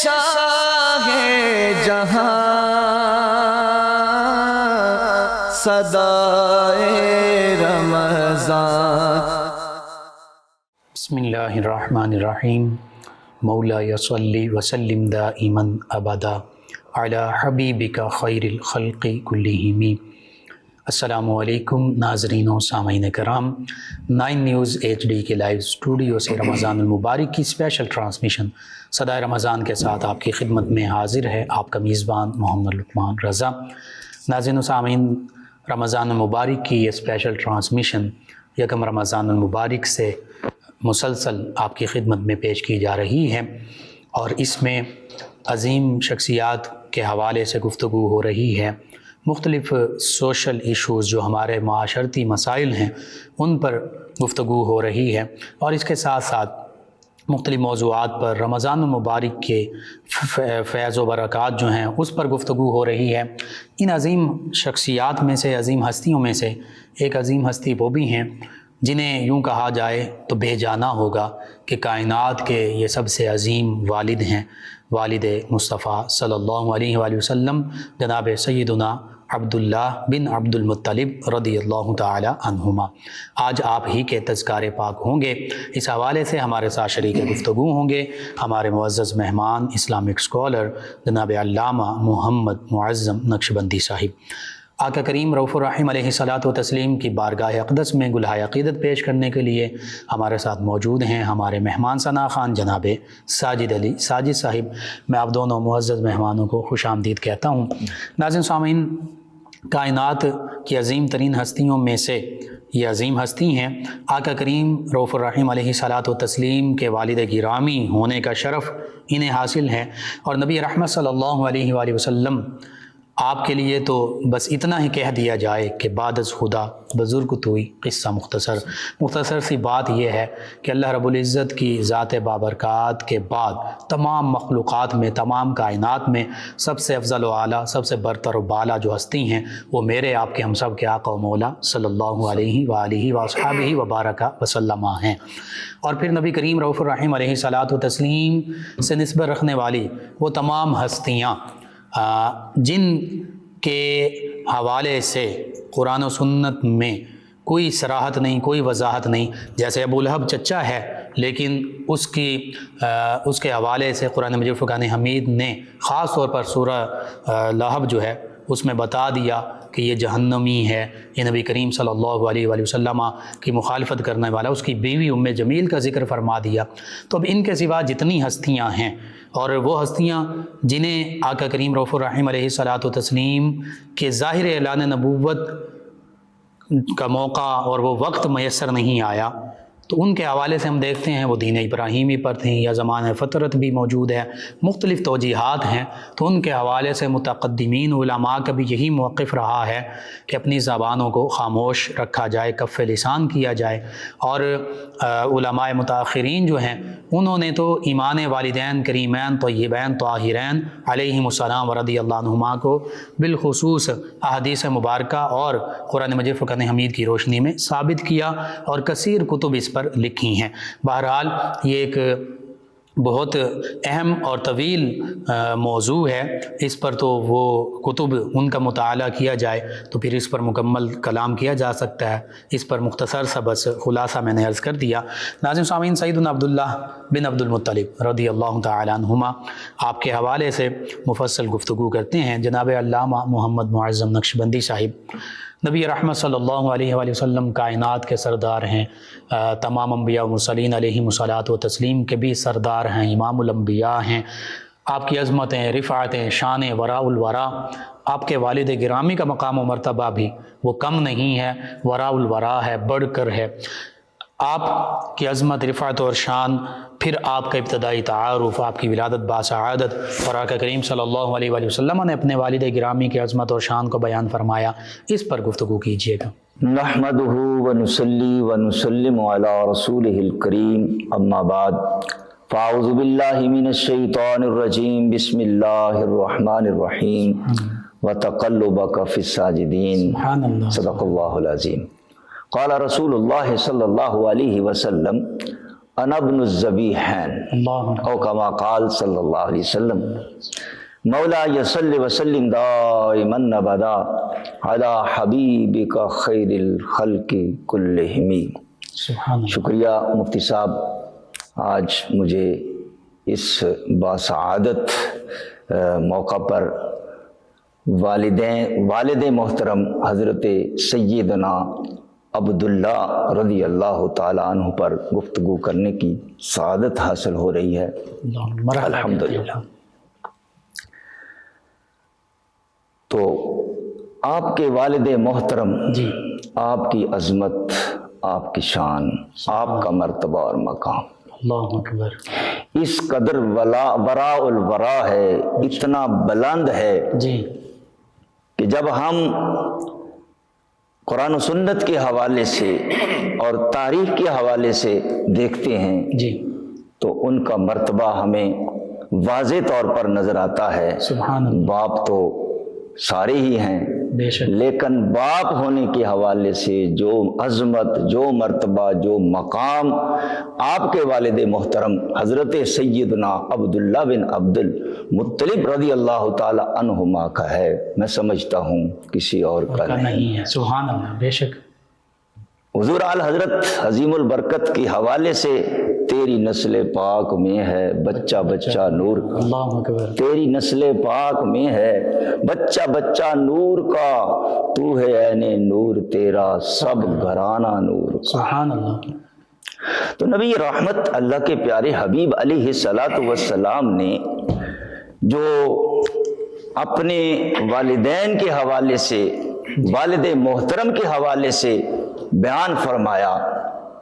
شاہ جہاں صدائے رمضان۔ بسم اللہ الرحمن الرحیم۔ مولا صلی وسلم دائما ابدا علی حبیبک خیر الخلق کلہم۔ السلام علیکم ناظرین و سامعین کرام، 9 نیوز HD کے لائیو اسٹوڈیو سے رمضان المبارک کی اسپیشل ٹرانسمیشن صدائے رمضان کے ساتھ آپ کی خدمت میں حاضر ہے آپ کا میزبان محمد لقمان رضا۔ ناظرین و سامعین، رمضان المبارک کی یہ اسپیشل ٹرانسمیشن یکم رمضان المبارک سے مسلسل آپ کی خدمت میں پیش کی جا رہی ہے، اور اس میں عظیم شخصیات کے حوالے سے گفتگو ہو رہی ہے۔ مختلف سوشل ایشوز جو ہمارے معاشرتی مسائل ہیں ان پر گفتگو ہو رہی ہے، اور اس کے ساتھ ساتھ مختلف موضوعات پر رمضان المبارک کے فیض و برکات جو ہیں اس پر گفتگو ہو رہی ہے۔ ان عظیم شخصیات میں سے، عظیم ہستیوں میں سے ایک عظیم ہستی وہ بھی ہیں جنہیں یوں کہا جائے تو بے جانا ہوگا کہ کائنات کے یہ سب سے عظیم والد ہیں، والد مصطفیٰ صلی اللہ علیہ وآلہ وسلم جناب سیدنا عبداللہ بن عبد المطلب رضی اللہ تعالی عنہما۔ آج آپ ہی کے تذکار پاک ہوں گے، اس حوالے سے ہمارے ساتھ شریک گفتگو ہوں گے ہمارے معزز مہمان اسلامک اسکالر جناب علامہ محمد معظم نقشبندی صاحب۔ آقا کریم رؤوف الرحیم علیہ الصلاۃ والتسلیم کی بارگاہ اقدس میں گلہائے عقیدت پیش کرنے کے لیے ہمارے ساتھ موجود ہیں ہمارے مہمان ثنا خان جناب ساجد علی ساجد صاحب۔ میں آپ دونوں معزز مہمانوں کو خوش آمدید کہتا ہوں۔ ناظرین سامعین، کائنات کی عظیم ترین ہستیوں میں سے یہ عظیم ہستی ہیں۔ آقا کریم رؤوف الرحیم علیہ الصلاۃ والتسلیم کے والد گرامی ہونے کا شرف انہیں حاصل ہے، اور نبی رحمت صلی اللہ علیہ وآلہ وسلم آپ کے لیے تو بس اتنا ہی کہہ دیا جائے کہ بعد از خدا بزرگ توئی قصہ مختصر سی بات یہ ہے کہ اللہ رب العزت کی ذات بابرکات کے بعد تمام مخلوقات میں، تمام کائنات میں سب سے افضل و اعلیٰ، سب سے برتر و بالا جو ہستی ہیں وہ میرے آپ کے ہم سب کے آقا و مولا صلی اللہ علیہ وآلہ وصحبہ وبارک وسلم ہیں۔ اور پھر نبی کریم رؤوف الرحیم علیہ الصلاۃ والتسلیم سے نسبت رکھنے والی وہ تمام ہستیاں جن کے حوالے سے قرآن و سنت میں کوئی صراحت نہیں، کوئی وضاحت نہیں۔ جیسے ابو لہب چچا ہے، لیکن اس کے حوالے سے قرآن مجید فرقان حمید نے خاص طور پر سورہ لہب جو ہے اس میں بتا دیا کہ یہ جہنمی ہے، یہ نبی کریم صلی اللہ علیہ وآلہ وسلم کی مخالفت کرنے والا، اس کی بیوی ام جمیل کا ذکر فرما دیا۔ تو اب ان کے سوا جتنی ہستیاں ہیں، اور وہ ہستیاں جنہیں آقا کریم رؤوف الرحیم علیہ الصلاۃ والتسلیم کے ظاہر اعلان نبوت کا موقع اور وہ وقت میسر نہیں آیا، تو ان کے حوالے سے ہم دیکھتے ہیں وہ دین ابراہیمی پر تھیں یا زمانہ فطرت بھی موجود ہے، مختلف توجیہات ہیں۔ تو ان کے حوالے سے متقدمین علماء کا بھی یہی موقف رہا ہے کہ اپنی زبانوں کو خاموش رکھا جائے، کف لسان کیا جائے، اور علماء متاخرین جو ہیں انہوں نے تو ایمان والدین کریمین طیبین طاہرین علیہم السلام ورضی اللہ عنہما کو بالخصوص احادیث مبارکہ اور قرآن مجید فرقان حمید کی روشنی میں ثابت کیا، اور کثیر کتب اس پر لکھی ہیں۔ بہرحال یہ ایک بہت اہم اور طویل موضوع ہے، اس پر تو وہ کتب ان کا مطالعہ کیا جائے تو پھر اس پر مکمل کلام کیا جا سکتا ہے، اس پر مختصر سا بس خلاصہ میں نے عرض کر دیا۔ ناظرین سامعین، سیدنا عبداللہ بن عبد المطلب رضی اللہ تعالی عنہما آپ کے حوالے سے مفصل گفتگو کرتے ہیں جناب علامہ محمد معظم نقشبندی صاحب۔ نبی رحمت صلی اللہ علیہ وآلہ وسلم کائنات کے سردار ہیں، تمام انبیاء و مرسلین علیہم الصلاۃ والتسلیم کے بھی سردار ہیں، امام الانبیاء ہیں۔ آپ کی عظمتیں، رفعتیں، شان وراء الورا، آپ کے والد گرامی کا مقام و مرتبہ بھی وہ کم نہیں ہے، وراء الورا ہے، بڑھ کر ہے۔ آپ کی عظمت، رفعت اور شان، پھر آپ کا ابتدائی تعارف، آپ کی ولادت باسعادت، اور آقا کریم صلی اللہ علیہ وآلہ وسلم نے اپنے والد گرامی کی عظمت اور شان کو بیان فرمایا، اس پر گفتگو کیجیے گا۔ نحمدہ ونصلی ونسلم علی رسولہ الکریم، اما بعد، فاعوذ باللہ من الشیطان الرجیم، بسم اللہ الرحمن الرحیم، وتقلبک فی الساجدین، صدق اللہ العظیم۔ قال رسول اللہ صلی اللہ علیہ وسلم انا ابن الذبیحین اللہ او کما قال صلی اللہ علیہ وسلم مولا یصلی وسلم دائما ابدا علی حبیبک خیر الخلق کلہم۔ سبحان اللہ۔ شکریہ مفتی صاحب، آج مجھے اس باسعادت موقع پر والد محترم حضرت سیدنا عبداللہ رضی اللہ تعالیٰ عنہ پر گفتگو کرنے کی سعادت حاصل ہو رہی ہے، الحمدللہ۔ تو آپ کے والد محترم، جی، آپ کی عظمت، آپ کی شان، آپ کا مرتبہ اور مقام اللہ اکبر، اس قدر وراء الورا ہے، اتنا بلند ہے جی کہ جب ہم قرآن و سنت کے حوالے سے اور تاریخ کے حوالے سے دیکھتے ہیں جی، تو ان کا مرتبہ ہمیں واضح طور پر نظر آتا ہے۔ سبحان اللہ، باپ تو سارے ہی ہیں، بے شک، لیکن باپ ہونے کے حوالے سے جو عظمت، جو مرتبہ، جو مقام آپ کے والد محترم حضرت سیدنا عبداللہ بن عبد المطلب رضی اللہ تعالی عنہما کا ہے، میں سمجھتا ہوں کسی اور کا نہیں۔ ہے۔ سبحان اللہ، بے شک، حضور اعلی حضرت عظیم البرکت کے حوالے سے تیری نسل پاک میں ہے بچہ بچہ نور، اللہ اکبر، تیری نسل پاک میں ہے بچہ بچہ نور کا، تو ہے عین نور تیرا سب گھرانہ نور کا۔ سبحان اللہ، تو نبی رحمت اللہ کے پیارے حبیب علیہ الصلاۃ والسلام نے جو اپنے والدین کے حوالے سے، والد محترم کے حوالے سے بیان فرمایا،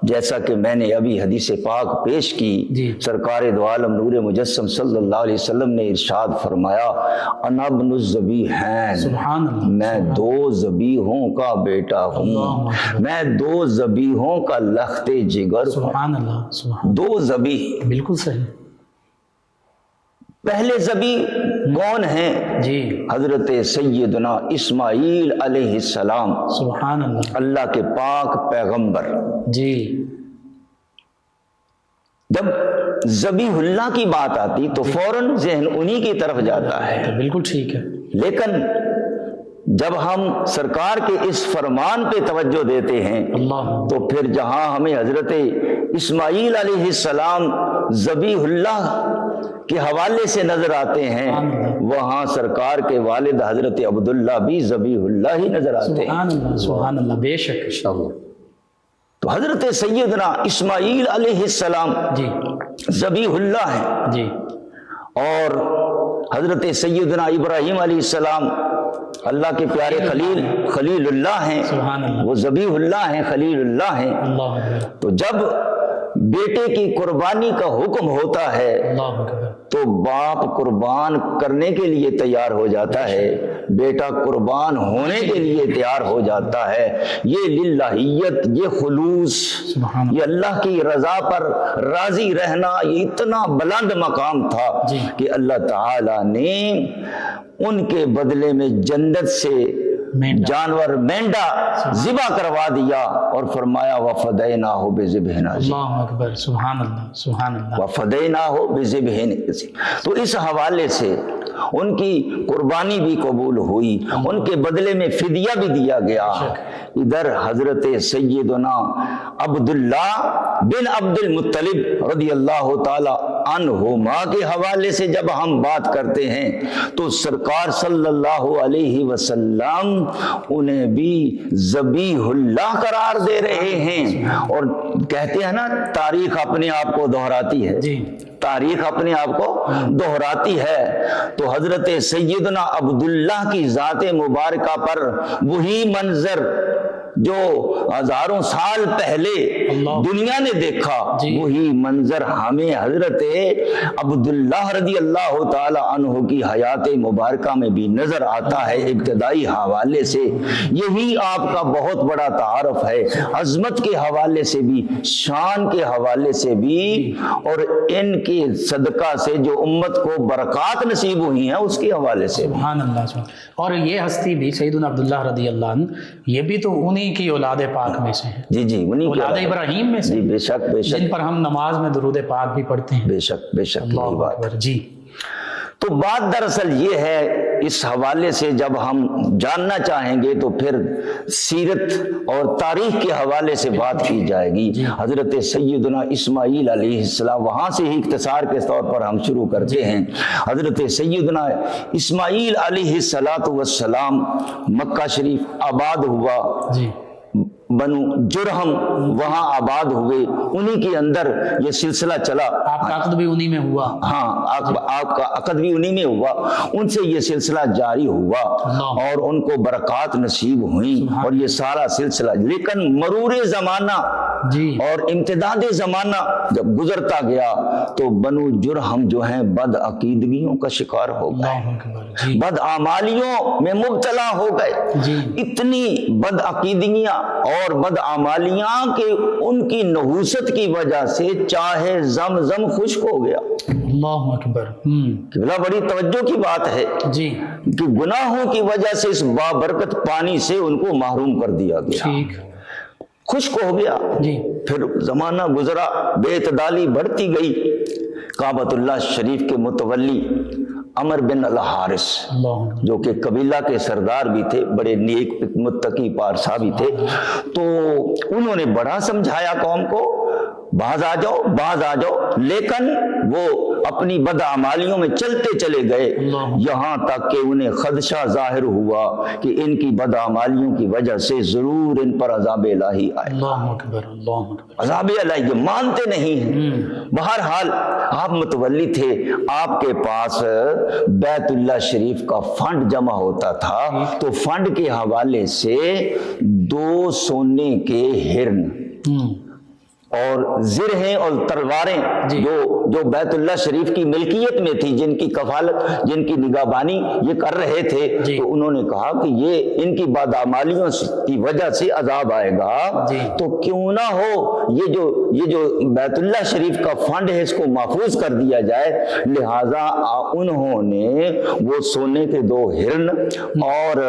جیسا کہ میں نے ابھی حدیث پاک پیش کی، جی، سرکار دو عالم نور مجسم صلی اللہ علیہ وسلم نے ارشاد فرمایا انا ابن الذبیحین، سبحان اللہ، میں دو ذبیحوں کا بیٹا ہوں، اللہ اکبر، میں دو ذبیحوں کا لخت جگر ہوں۔ سبحان اللہ، سبحان، دو ذبیح، بالکل صحیح، پہلے ذبیح کون ہیں؟ جی، حضرت سیدنا اسماعیل علیہ السلام، سبحان اللہ، اللہ کے پاک پیغمبر۔ جی، جب ذبیح اللہ کی بات آتی تو فوراً ذہن انہی کی طرف جاتا ہے، تو بالکل ٹھیک ہے، لیکن جب ہم سرکار کے اس فرمان پہ توجہ دیتے ہیں اللہ، تو پھر جہاں ہمیں حضرت اسماعیل علیہ السلام ذبیح اللہ کے حوالے سے نظر آتے ہیں، وہاں سرکار کے والد حضرت عبداللہ بھی ذبیح اللہ ہی نظر آتے ہیں۔ سبحان اللہ، سبحان اللہ، بے شک، تو حضرت سیدنا اسماعیل علیہ السلام جی، ذبیح اللہ ہیں، جی، اور حضرت سیدنا ابراہیم علیہ السلام اللہ کے پیارے خلیل اللہ ہیں، سبحان اللہ، وہ ذبیح اللہ ہیں، خلیل اللہ ہیں۔ اللہ اکبر، تو جب بیٹے کی قربانی کا حکم ہوتا ہے اللہ اکبر، تو باپ قربان کرنے کے لیے تیار ہو جاتا ہے، بیٹا قربان ہونے کے لیے تیار ہو جاتا ہے۔ یہ للہیت، یہ خلوص، سبحان اللہ، یہ اللہ کی رضا پر راضی رہنا، یہ اتنا بلند مقام تھا جی، کہ اللہ تعالی نے ان کے بدلے میں جنت سے جانور مینڈا ذبح کروا دیا اور فرمایا وَفَدَيْنَاهُ بِذِبْحٍ عَظِيمٍ، اللہ اکبر، سبحان اللہ، سبحان اللہ، وَفَدَيْنَاهُ بِذِبْحٍ عَظِيمٍ۔ تو اس حوالے سے ان کی قربانی بھی قبول ہوئی، ان کے بدلے میں فدیہ بھی دیا گیا۔ ادھر حضرت سیدنا عبداللہ بن عبد المطلب رضی اللہ تعالی عنہما کے حوالے سے جب ہم بات کرتے ہیں تو سرکار صلی اللہ علیہ وسلم انہیں بھی ذبیح اللہ قرار دے رہے ہیں، اور کہتے ہیں نا تاریخ اپنے آپ کو دہراتی ہے، جی، تاریخ اپنے آپ کو دہراتی ہے۔ تو حضرت سیدنا عبداللہ کی ذات مبارکہ پر وہی منظر جو ہزاروں سال پہلے دنیا نے دیکھا، وہی منظر ہمیں حضرت عبداللہ رضی اللہ تعالی عنہ کی حیات مبارکہ میں بھی نظر آتا ہے۔ ابتدائی حوالے سے یہی آپ کا بہت بڑا تعارف ہے، عظمت کے حوالے سے بھی، شان کے حوالے سے بھی، اور ان کے صدقہ سے جو امت کو برکات نصیب ہوئی ہیں اس کے حوالے سے۔ سبحان اللہ، اور یہ ہستی بھی سیدنا عبداللہ رضی اللہ عنہ، یہ بھی تو انہی انہی کی اولاد پاک میں سے ہیں، جی جی انہی کی اولاد ابراہیم میں سے، جی بے شک بے شک، جن پر ہم نماز میں درود پاک بھی پڑھتے ہیں۔ بے شک بے شک، یہی اللہ بات۔ اکبر۔ جی تو بات دراصل یہ ہے، اس حوالے سے جب ہم جاننا چاہیں گے تو پھر سیرت اور تاریخ کے حوالے سے بات کی جائے گی۔ حضرت سیدنا اسماعیل علیہ السلام، وہاں سے ہی اختصار کے طور پر ہم شروع کرتے ہیں۔ حضرت سیدنا اسماعیل علیہ السلام مکہ شریف آباد ہوا، جی بنو جرہم وہاں آباد ہوئے، انہی کے اندر یہ سلسلہ چلا۔ آپ کا عقد بھی انہی میں ہوا؟ ہاں، آپ کا عقد بھی انہی میں ہوا، ان سے یہ سلسلہ جاری ہوا اور ان کو برکات نصیب ہوئی اور یہ سارا سلسلہ۔ لیکن مرور زمانہ جی اور امتداد زمانہ جب گزرتا گیا تو بنو جرہم جو ہیں بد عقیدگیوں کا شکار ہو گئے، اللہ اکبر۔ جی بد اعمالیوں میں مبتلا ہو گئے۔ جی اتنی بد عقیدگیاں اور بد اعمالیاں کہ ان کی نحوست کی وجہ سے چاہے زمزم خشک ہو گیا۔ اللہ اکبر۔ قبلہ بڑی توجہ کی بات ہے جی کہ گناہوں کی وجہ سے اس بابرکت پانی سے ان کو محروم کر دیا گیا، ٹھیک، خشک ہو گیا۔ جی پھر زمانہ گزرا، بے اعتدالی بڑھتی گئی۔ کعبۃ اللہ شریف کے متولی عمر بن الحارث، اللہ اکبر۔ جو کہ قبیلہ کے سردار بھی تھے، بڑے نیک متقی پارسا بھی تھے، تو انہوں نے بڑا سمجھایا قوم کو، باز آ جاؤ باز آ جاؤ، لیکن وہ اپنی بدعمالیوں میں چلتے چلے گئے، یہاں تک کہ انہیں خدشہ ظاہر ہوا کہ ان کی بدعمالیوں کی وجہ سے ضرور ان پر عذاب الہی آئے۔ اللہ اکبر، اللہ اکبر۔ عذاب الہی یہ مانتے نہیں ہیں۔ بہرحال آپ متولی تھے، آپ کے پاس بیت اللہ شریف کا فنڈ جمع ہوتا تھا، تو فنڈ کے حوالے سے 2 سونے کے ہرن اور زرہیں اور تلواریں جو بیت اللہ شریف کی ملکیت میں تھی، جن کی کفالت، جن کی نگہبانی یہ کر رہے تھے، تو انہوں نے کہا کہ یہ ان کی بدعمالیوں کی وجہ سے عذاب آئے گا، تو کیوں نہ ہو یہ جو بیت اللہ شریف کا فنڈ ہے اس کو محفوظ کر دیا جائے۔ لہذا انہوں نے وہ سونے کے 2 ہرن اور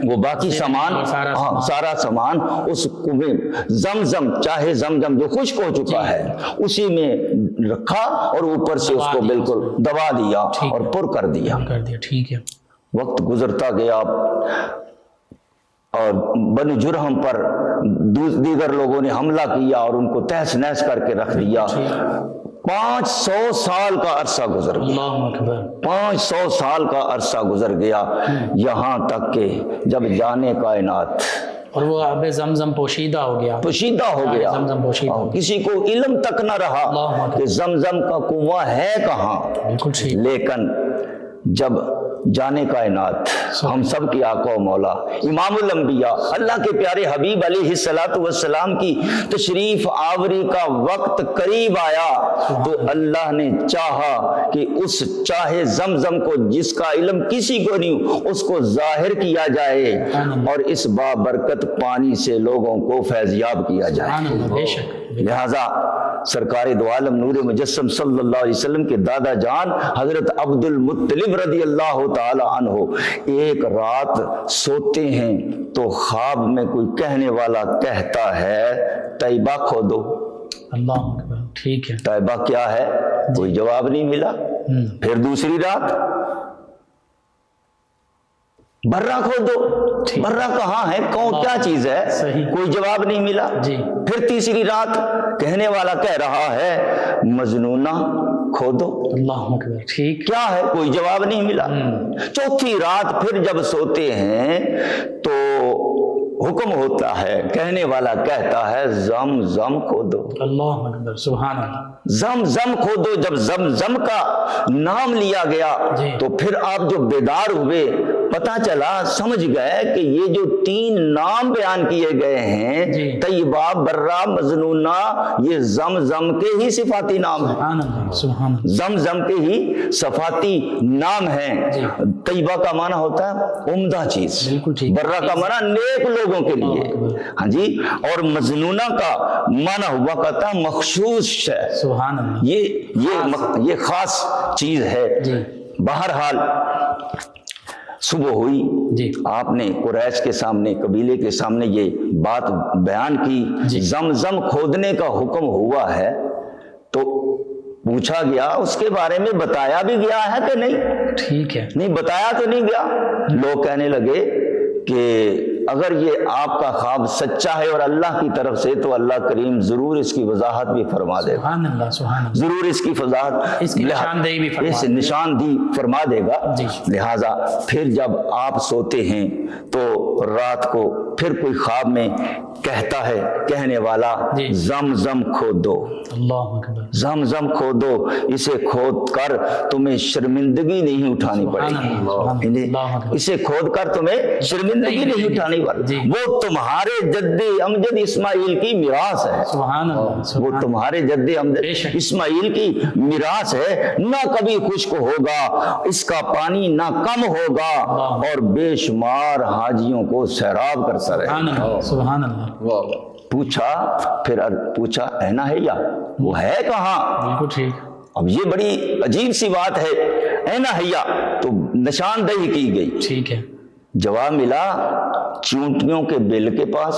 وہ باقی سامان، سارا سامان اس کنویں زمزم، چاہے زمزم جو خشک ہو چکا ہے، اسی میں رکھا اور اوپر سے اس کو بالکل دبا دیا اور پر کر دیا۔ ٹھیک ہے۔ وقت گزرتا گیا اور بنو جرہم پر دیگر لوگوں نے حملہ کیا اور ان کو تہس نہس کر کے رکھ دیا۔ 500 سال کا عرصہ گزر گیا، 500 سال کا عرصہ گزر گیا، یہاں تک کہ جب جانے کائنات اور وہ آب زمزم پوشیدہ ہو گیا، پوشیدہ ہو گیا، کسی کو علم تک نہ رہا کہ زمزم کا کنواں ہے کہاں۔ لیکن جب جانے کائنات، ہم سب کی آقا و مولا امام الانبیاء اللہ کے پیارے حبیب علیہ السلام کی تشریف آوری کا وقت قریب آیا، تو اللہ نے چاہا کہ اس چاہے زمزم کو، جس کا علم کسی کو نہیں، اس کو ظاہر کیا جائے اور اس بابرکت پانی سے لوگوں کو فیضیاب کیا جائے۔ لہذا سرکار دو عالم نور مجسم صلی اللہ علیہ وسلم کے دادا جان حضرت عبد المطلب رضی اللہ تعالی عنہ ایک رات سوتے ہیں تو خواب میں کوئی کہنے والا کہتا ہے طیبہ کھودو۔ اللہ اکبر، ٹھیک ہے۔ طیبہ کیا ہے؟ کوئی جواب نہیں ملا۔ پھر دوسری رات برہ کھودو، برہ کہاں ہے، کون کیا چیز ہے، کوئی جواب نہیں ملا۔ پھر تیسری رات کہنے والا کہہ رہا ہے مجنونہ کھودو۔ اللہ اکبر، ٹھیک، کیا ہے، کوئی جواب نہیں ملا۔ چوتھی رات پھر جب سوتے ہیں تو حکم ہوتا ہے، کہنے والا کہتا ہے زمزم کھودو۔ اللہ اکبر، سبحان اللہ، زمزم کھودو۔ جب زمزم کا نام لیا گیا تو پھر آپ جو بیدار ہوئے، پتا چلا، سمجھ گئے کہ یہ جو 3 نام بیان کیے گئے ہیں، طیبہ، برہ، مجنونہ، یہ زمزم کے ہی صفاتی نام ہیں، زمزم کے ہی صفاتی نام ہیں۔ طیبہ کا معنی ہوتا ہے عمدہ چیز، برہ کا معنی نیک لوگوں کے لیے، ہاں جی، اور مجنونہ کا معنی ہوا کرتا ہے مخصوص شے، یہ خاص چیز ہے۔ بہرحال صبح ہوئی جی آپ نے قریش کے سامنے، قبیلے کے سامنے یہ بات بیان کی، جی زمزم کھودنے کا حکم ہوا ہے تو پوچھا گیا، اس کے بارے میں بتایا بھی گیا ہے کہ نہیں؟ ٹھیک ہے، نہیں بتایا تو نہیں گیا۔ لوگ کہنے لگے کہ اگر یہ آپ کا خواب سچا ہے اور اللہ کی طرف سے تو اللہ کریم ضرور اس کی وضاحت بھی فرما دے گا، سبحان اللہ سبحان اللہ، ضرور اس کی وضاحت، اس کی نشاندہی بھی فرما اس دے گا۔ نشاندہی فرما دے گا۔ جی لہٰذا پھر جب آپ سوتے ہیں تو رات کو پھر کوئی خواب میں کہتا ہے کہنے والا جی زمزم کھودو، اللہ اکبر، زمزم کھودو، اسے کھود کر تمہیں شرمندگی نہیں اٹھانی پڑے گی، اسے کھود کر تمہیں شرمندگی نہیں اٹھانی پڑے گی، وہ تمہارے جد امجد اسماعیل کی میراث ہے، سبحان اللہ، وہ تمہارے جد امجد اسماعیل کی میراث ہے، نہ کبھی خشک ہوگا، اس کا پانی نہ کم ہوگا، اور بے شمار حاجیوں کو سیراب کر سکے۔ سبحان اللہ، پوچھا اینا ہے یا وہ ہے کہاں؟ بالکل ٹھیک۔ اب یہ بڑی عجیب سی بات ہے، اینا حیا، تو نشاندہی کی گئی۔ ٹھیک ہے، جواب ملا چونٹیوں کے بل کے پاس،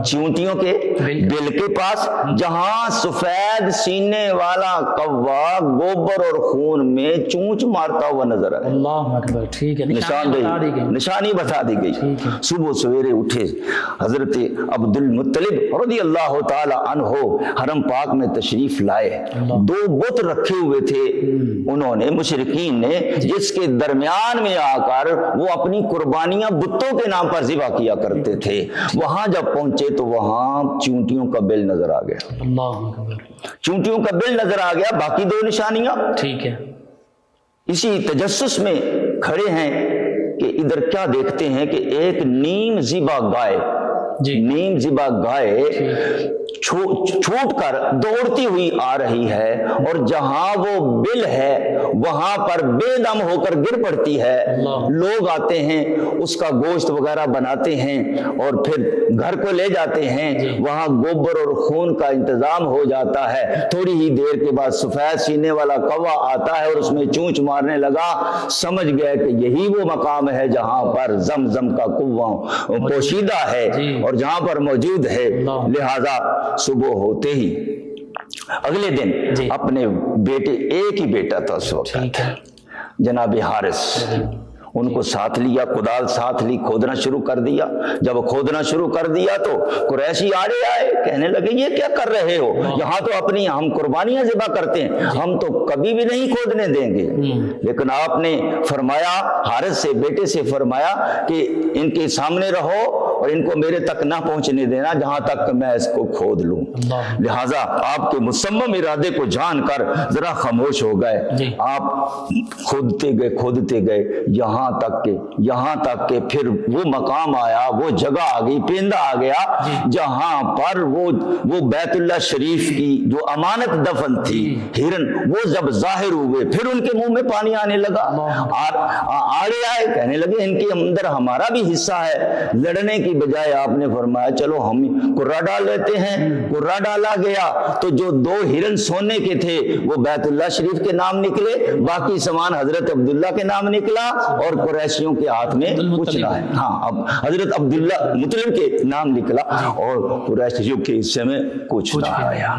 چونٹیوں کے بل کے پاس، جہاں سفید سینے والا کوہ گوبر اور خون میں چونچ مارتا ہوا نظر آئے۔ اللہ اکبر، ٹھیک ہے، نشانی بتا دی گئی۔ صبح سویرے اٹھے حضرت عبد المطلب رضی اللہ تعالی عنہ حرم پاک میں تشریف لائے، دو بت رکھے ہوئے تھے انہوں نے، مشرکین نے، جس کے درمیان میں آ کر وہ اپنی قربانیاں بتوں کے نام پر ذبح کیا کرتے تھے۔ وہاں جب پہنچے تو وہاں چونٹیوں کا بل نظر آ گیا، اللہ اکبر، چونٹیوں کا بل نظر آ گیا، باقی دو نشانیاں۔ ٹھیک ہے، اسی تجسس میں کھڑے ہیں کہ ادھر کیا دیکھتے ہیں کہ ایک نیم ذبح گائے، نیم ذبح گائے چھوٹ کر دوڑتی ہوئی آ رہی ہے، اور جہاں وہ بل ہے وہاں پر بے دم ہو کر گر پڑتی ہے۔ لوگ آتے ہیں، اس کا گوشت وغیرہ بناتے ہیں اور پھر گھر کو لے جاتے ہیں، وہاں گوبر اور خون کا انتظام ہو جاتا ہے۔ تھوڑی ہی دیر کے بعد سفید سینے والا کوہ آتا ہے اور اس میں چونچ مارنے لگا، سمجھ گئے کہ یہی وہ مقام ہے جہاں پر زمزم کا کنواں پوشیدہ ہے اور جہاں پر موجود ہے۔ لہذا صبح ہوتے ہی اگلے دن اپنے بیٹے، ایک ہی بیٹا تھا اس وقت، جناب حارث، ان کو ساتھ لیا، کدال ساتھ لی، کھودنا شروع کر دیا۔ جب کھودنا شروع کر دیا تو قریشی آڑے آئے، کہنے لگے یہ کیا کر رہے ہو؟ یہاں تو اپنی ہم قربانیاں ذبح کرتے ہیں، ہم تو کبھی بھی نہیں کھودنے دیں گے۔ لیکن آپ نے فرمایا، حارث سے، بیٹے سے فرمایا کہ ان کے سامنے رہو اور ان کو میرے تک نہ پہنچنے دینا جہاں تک کہ میں اس کو کھود لوں۔ لہٰذا آپ کے مصمم ارادے کو جان کر ذرا خاموش ہو گئے۔ آپ کھودتے گئے یہاں تک کہ پھر وہ مقام آیا، وہ جگہ آ گئی، پیندہ آ گیا جہاں پر وہ بیت اللہ شریف کی جو امانت دفن تھی، ہرن، وہ جب ظاہر ہوئے پھر ان کے منہ میں پانی آنے لگا۔ آڑے آئے، کہنے لگے ان کے اندر ہمارا بھی حصہ ہے۔ لڑنے کی بجائے آپ نے فرمایا چلو ہم قرہ ڈال لیتے ہیں۔ قرہ ڈالا گیا تو جو دو ہرن سونے کے تھے وہ بیت اللہ شریف کے نام نکلے، باقی سامان حضرت عبداللہ کے نام نکلا، اور قریشیوں کے ہاتھ میں کچھ نہ ہے۔ ہاں، اب حضرت عبداللہ مطلب کے نام نکلا اور قریشیوں کے حصے میں کچھ نہ آیا۔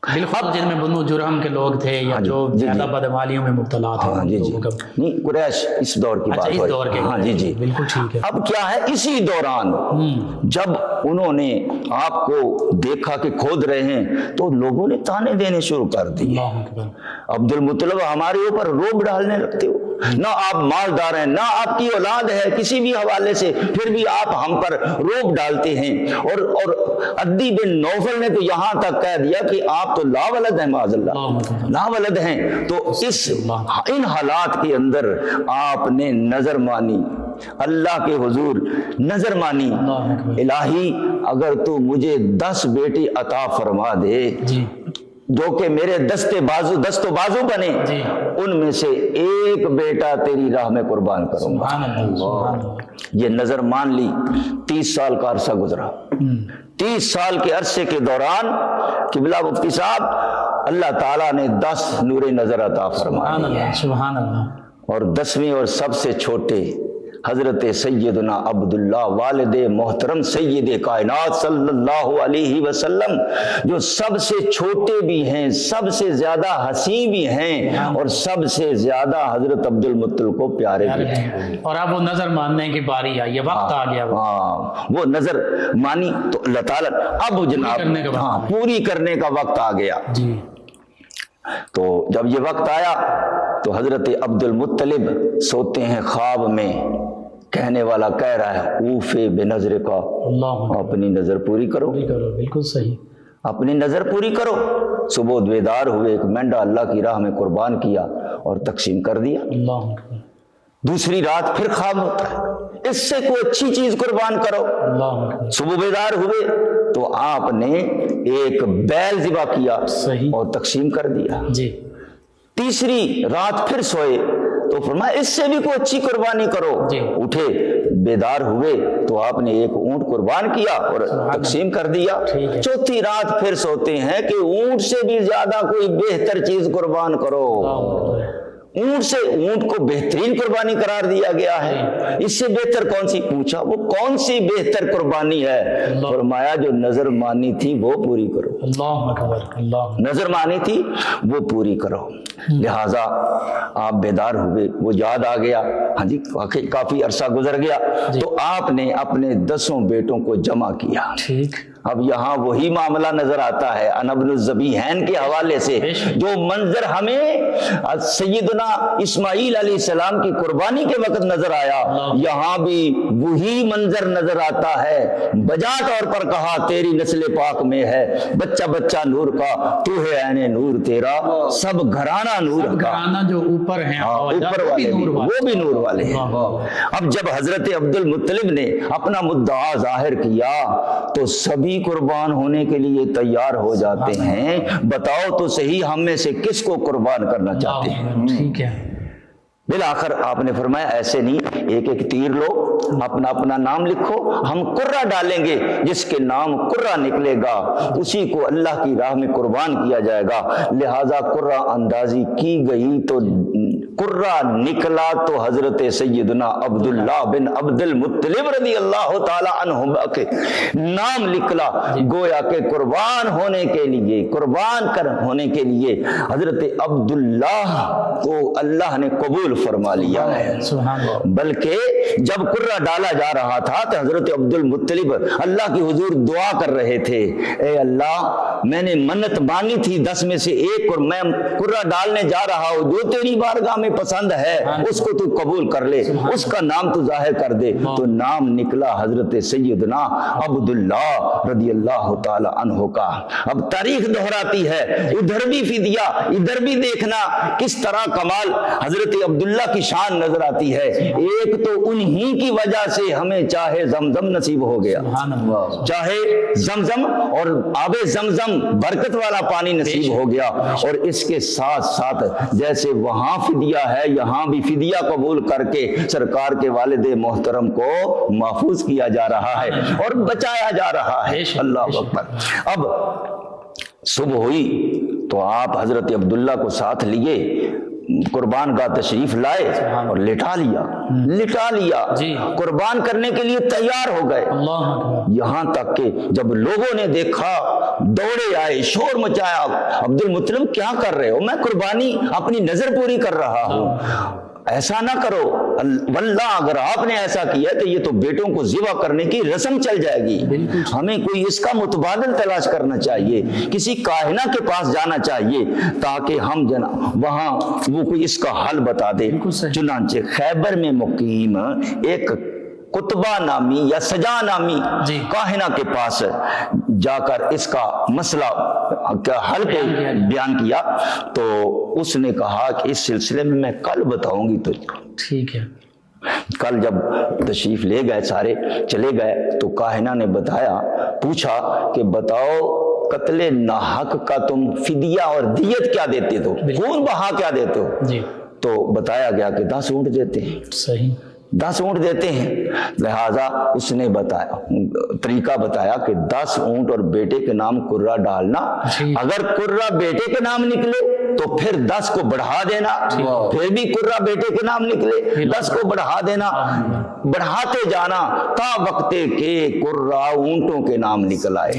بالکل، جن میں بنو جرہم کے لوگ تھے یا جو زیادہ بدعمالیوں میں مبتلا تھے۔ نہیں، قریش اس دور کی بات ہے۔ ہاں جی، بالکل ٹھیک ہے۔ اب کیا ہے، اسی دوران جب انہوں نے آپ کو دیکھا کہ کھود رہے ہیں تو لوگوں نے تانے دینے شروع کر دیے۔ عبد المطلب ہمارے اوپر روب ڈالنے لگتے ہو، نہ آپ مالدار ہیں، نہ آپ کی اولاد ہے کسی بھی حوالے سے، پھر بھی آپ ہم پر روب ڈالتے ہیں۔ اور عدی بن نوفل نے تو یہاں تک کہہ دیا کہ آپ تو لا ولد ہیں، معاذ اللہ لا ولد ہیں۔ تو ان حالات کے اندر آپ نے نظر مانی، اللہ کے حضور نظر مانی، الہی اگر تو مجھے 10 بیٹے عطا فرما دے جو کہ میرے دست و بازو بنے، ان میں سے ایک بیٹا تیری راہ میں قربان کروں گا۔ یہ نظر مان لی۔ 30 سال کا عرصہ گزرا۔ 30 سال کے عرصے کے دوران قبلہ مفتی صاحب، اللہ تعالیٰ نے 10 نور نظر عطا فرمائے۔ سبحان اللہ۔ اور 10ویں اور سب سے چھوٹے حضرت سیدنا عبداللہ والد محترم سید کائنات صلی اللہ علیہ وسلم، جو سب سے چھوٹے بھی ہیں، سب سے زیادہ حسین بھی ہیں، اور سب سے زیادہ حضرت عبد المطلب کو پیارے بھی ہیں۔ اور اب وہ نظر ماننے کی باری آئی ہے، وقت آ گیا، وہ نظر مانی تو اللہ تعالیٰ اب جناب پوری کرنے کا وقت آ گیا جی۔ تو جب یہ وقت آیا تو حضرت عبد المطلب سوتے ہیں خواب میں، کہنے والا کہہ رہا ہے اوفے بے نظر کا، اللہ اپنی نظر پوری کرو، بالکل صحیح، اپنی نظر پوری کرو۔ صبح بیدار ہوئے، ایک مینڈا اللہ کی راہ میں قربان کیا اور تقسیم کر دیا۔ اللہ دوسری رات پھر خواب ہوتا ہے، اس سے کوئی اچھی چیز قربان کرو۔ اللہ صبح بیدار ہوئے تو آپ نے ایک بیل ذبح کیا صحیح اور تقسیم کر دیا۔ جی۔ تیسری رات پھر سوئے تو فرمایا اس سے بھی کوئی اچھی قربانی کرو۔ جی۔ اٹھے بیدار ہوئے تو آپ نے ایک اونٹ قربان کیا اور تقسیم کر دیا۔ چوتھی رات پھر سوتے ہیں کہ اونٹ سے بھی زیادہ کوئی بہتر چیز قربان کرو۔ اونٹ سے، اونٹ کو بہترین قربانی قرار دیا گیا ہے، اس سے بہتر کون سی؟ پوچھا وہ کون سی بہتر قربانی ہے؟ فرمایا جو نظر مانی تھی وہ پوری کرو۔ اللہ اکبر، اللہ، نظر مانی تھی وہ پوری کرو۔ لہٰذا آپ بیدار ہوئے، وہ یاد آ گیا، ہاں جی کافی عرصہ گزر گیا، تو آپ نے اپنے 10 بیٹوں کو جمع کیا۔ ٹھیک۔ اب یہاں وہی معاملہ نظر آتا ہے ان ابن الذبیحین کے حوالے سے، جو منظر ہمیں سیدنا اسماعیل علیہ السلام کی قربانی کے وقت نظر آیا، یہاں بھی وہی منظر نظر آتا ہے۔ بجا طور پر کہا تیری نسل پاک میں ہے بچہ بچہ نور کا، تو ہے عین نور تیرا سب گھرانہ نور کا۔ گھرانہ جو اوپر ہیں، اوپر والے وہ بھی نور والے ہیں۔ اب جب حضرت عبد المطلب نے اپنا مدعا ظاہر کیا تو سبھی قربان ہونے کے لیے تیار ہو جاتے ہیں۔ بتاؤ تو صحیح ہم میں سے کس کو قربان کرنا چاہتے ہیں؟ ٹھیک ہے۔ بالآخر آپ نے فرمایا ایسے نہیں، ایک ایک تیر لو، اپنا اپنا نام لکھو، ہم قرہ ڈالیں گے، جس کے نام قرہ نکلے گا اسی کو اللہ کی راہ میں قربان کیا جائے گا۔ لہذا قرہ اندازی کی گئی تو قرہ نکلا تو حضرت سیدنا عبداللہ بن عبد المطلب رضی اللہ تعالی عنہ کے نام نکلا، گویا کہ قربان ہونے کے لیے، ہونے کے لیے حضرت عبداللہ کو اللہ نے قبول فرما لیا ہے۔ بلکہ جب قرہ ڈالا جا رہا تھا تو حضرت عبد المطلب اللہ کی حضور دعا کر رہے تھے، اے اللہ میں نے منت مانی تھی 10 میں سے ایک، اور میں قرہ ڈالنے جا رہا ہوں، جو تیری بارگاہ میں پسند ہے اس کو تو قبول کر لے، اس کا نام تو ظاہر کر دے۔ تو نام نکلا حضرت سیدنا عبداللہ رضی اللہ تعالی عنہ کا۔ اب تاریخ دہراتی ہے، ادھر بھی فدیہ، ادھر بھی دیکھنا کس طرح کمال حضرت عبداللہ کی شان نظر آتی ہے۔ ایک تو انہی کی وجہ سے ہمیں چاہے زمزم نصیب ہو گیا، چاہے زمزم اور آب زمزم برکت والا پانی نصیب ہو گیا، اور اس کے ساتھ ساتھ جیسے وہاں فدیہ ہے یہاں بھی فدیہ قبول کر کے سرکار کے والد محترم کو محفوظ کیا جا رہا ہے اور بچایا جا رہا ہے۔ اللہ اکبر۔ اب صبح ہوئی تو آپ حضرت عبداللہ کو ساتھ لیے، قربان کا تشریف لائے اور لٹا لیا قربان کرنے کے لیے تیار ہو گئے۔ یہاں تک کہ جب لوگوں نے دیکھا دوڑے آئے، شور مچایا، عبد المطلب کیا کر رہے ہو؟ میں قربانی اپنی نظر پوری کر رہا ہوں، ایسا نہ کرو، واللہ اگر آپ نے ایسا کیا تو یہ تو بیٹوں کو ذبح کرنے کی رسم چل جائے گی، ہمیں کوئی اس کا متبادل تلاش کرنا چاہیے، کسی کاہنہ کے پاس جانا چاہیے تاکہ ہم وہاں وہ کوئی اس کا حل بتا دے۔ چنانچہ خیبر میں مقیم ایک قطبہ نامی یا سجا نامی کاہنہ کے پاس جا کر اس کا مسئلہ کا حل کو بیان کیا، تو اس نے کہا کہ اس سلسلے میں میں کل بتاؤں گی تجھ کو۔ ٹھیک ہے۔ کل جب تشریف لے گئے، سارے چلے گئے، تو کاہنہ نے بتایا، پوچھا کہ بتاؤ قتل ناحق کا تم فدیہ اور دیت کیا دیتے ہو، خون بہا کیا دیتے ہو؟ تو بتایا گیا کہ 10 اونٹ دیتے ہیں۔ صحیح، 10 اونٹ دیتے ہیں۔ لہٰذا اس نے بتایا، طریقہ بتایا کہ 10 اونٹ اور بیٹے کے نام قرہ ڈالنا، اگر قرہ بیٹے کے نام نکلے تو پھر 10 کو بڑھا دینا، پھر بھی قرہ بیٹے کے نام نکلے، 10 کو بڑھا دینا، بڑھاتے جانا تا وقت کے قرہ اونٹوں کے نام نکل آئے،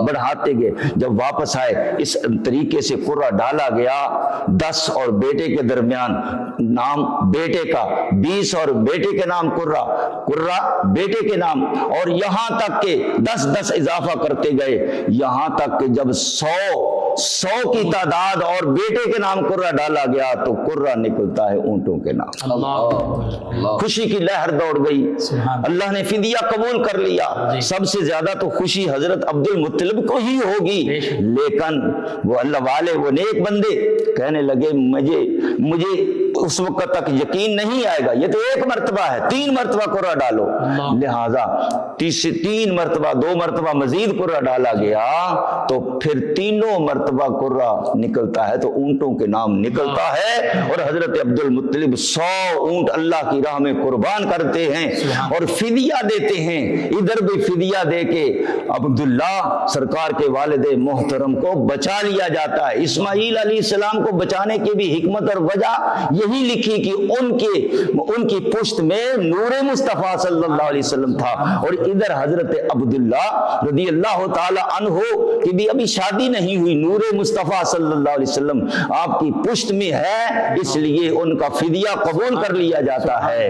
بڑھاتے گئے، جب واپس آئے اس طریقے سے قرہ ڈالا گیا، 10 اور بیٹے کے درمیان نام بیٹے کا، 20 اور بیٹے کے نام قرہ، قرہ بیٹے کے نام، اور یہاں تک کہ 10 اضافہ کرتے گئے، یہاں تک کہ جب 100 کی تعداد اور بیٹے کے نام قرہ ڈالا گیا تو قرہ نکلتا ہے اونٹوں کے نام۔ خوشی کی لہر دوڑ گئی، اللہ نے فدیہ قبول کر لیا۔ سب سے زیادہ تو خوشی حضرت عبد المطلب کو ہی ہوگی، لیکن وہ اللہ والے، وہ نیک بندے کہنے لگے مجھے اس وقت تک یقین نہیں آئے گا، یہ تو ایک مرتبہ ہے، 3 مرتبہ قرہ ڈالو، لہذا 3 مرتبہ 2 مرتبہ مزید قرہ ڈالا گیا تو پھر 3 مرتبہ قرہ نکلتا ہے تو اونٹوں کے نام نکلتا ہے، اور حضرت عبد المطلب 100 اونٹ اللہ کی راہ میں قربان کرتے ہیں اور فدیہ دیتے ہیں۔ ادھر بھی فدیہ دے کے عبداللہ سرکار کے والد محترم کو بچا لیا جاتا ہے۔ اسماعیل علیہ السلام کو بچانے کی بھی حکمت اور وجہ یہی لکھی کہ ان کی پشت میں نور مصطفیٰ صلی اللہ علیہ وسلم تھا، اور ادھر حضرت عبداللہ رضی اللہ تعالی عنہ کی بھی ابھی شادی نہیں ہوئی، نور مصطفیٰ صلی اللہ علیہ وسلم آپ کی پشت میں ہے، اس لیے ان کا فدیہ قبول کر لیا جاتا ہے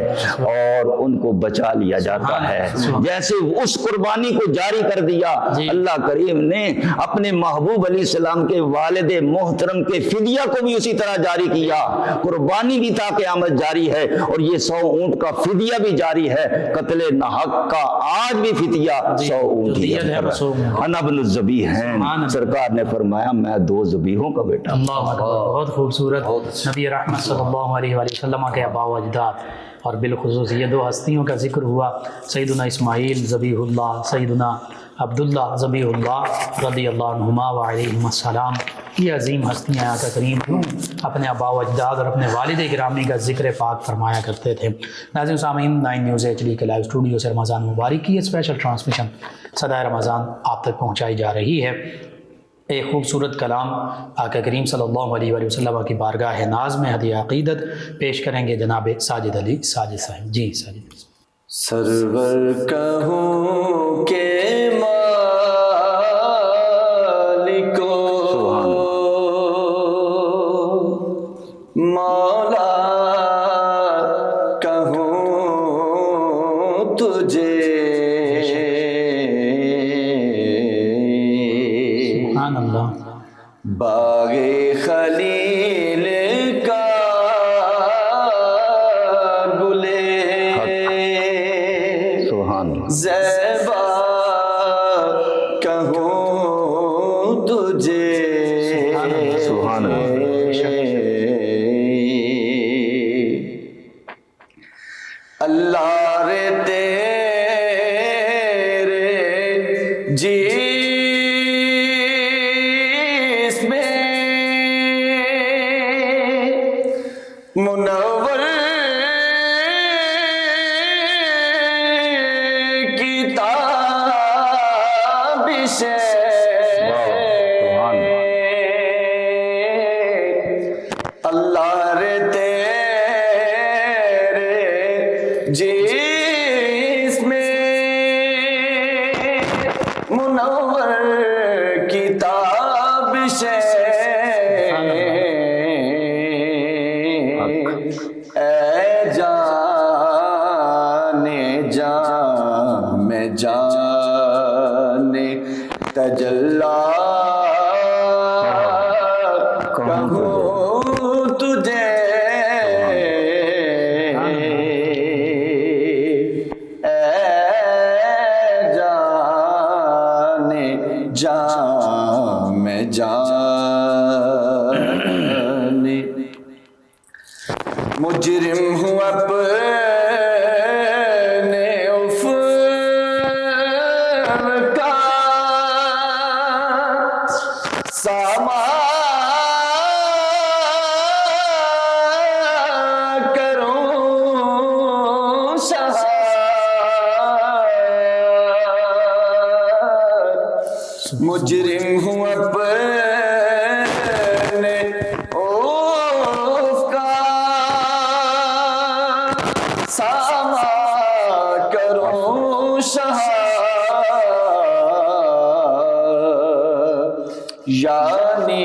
اور ان کو بچا لیا جاتا ہے۔ جیسے اس قربانی کو جاری کر دیا اللہ کریم نے اپنے محبوب علیہ السلام کے والد محترم کے فدیہ کو بھی اسی طرح جاری کیا، قربانی بھی تا قیامت جاری ہے، اور یہ 100 اونٹ کا فدیہ بھی جاری ہے، قتل ناحق کا آج بھی فدیہ 100 اونٹ ہی ہے۔ انا ابن الذبیحین، سرکار نے فرمایا میں 2 ذبیحوں کا بیٹا۔ اللہ اکبر، بہت خوبصورت نبی رحمت صلی اللہ علیہ وآلہ وسلم کے آباء و اجداد، اور بالخصوص یہ 2 ہستیوں کا ذکر ہوا، سیدنا اسماعیل ذبیح اللہ، سیدنا عبداللہ ذبیح اللہ رضی اللہ عنہما وعلیہم السلام۔ یہ عظیم ہستیاں آقا کریم اپنے آباء و اجداد اور اپنے والد گرامی کا ذکر پاک فرمایا کرتے تھے۔ ناظرین سامعین، 9 نیوز HD کے لائیو اسٹوڈیو سے رمضان مبارک کی اسپیشل ٹرانسمیشن صدائے رمضان آپ تک پہنچائی جا رہی ہے۔ ایک خوبصورت کلام آقا کریم صلی اللہ علیہ وآلہ وسلم کی بارگاہ ناز میں ہدیہ عقیدت پیش کریں گے جناب ساجد علی ساجد صاحب۔ جی ساجد۔ سرور کہوں کہ مولا کہوں تجھے، سبحان اللہ۔ باغ خلیل کا گلے زیبا کہوں تجھے، اللہ رے تیرے جس میں منور کتابش اللہ رے تیرے جس میں منور کتابش اے جانے جان میں جانے تجلی کہوں تجھے، اے جانے جان میں جانے، مجرم ہوں اپنے عفو کا سامان کروں شہادت، مجرم ہوں اپنے عفو ساما کروں شہا یعنی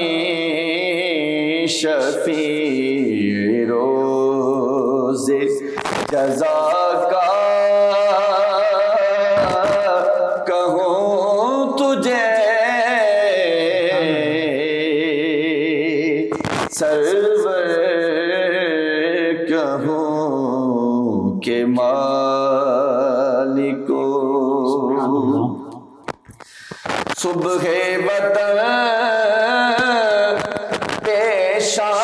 شفیع روز جزا کا کہوں تجھے سرور کہوں کہ مالکو صبح وطن پیشان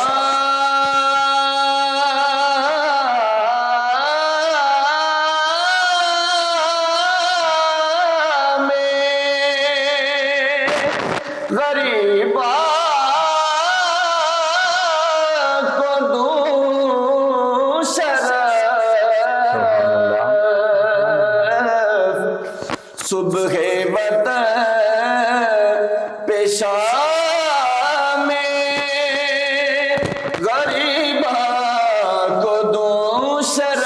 میں غریبا کو دوں شرف صبح وطن پیشان میں غریبا کو دوں شرف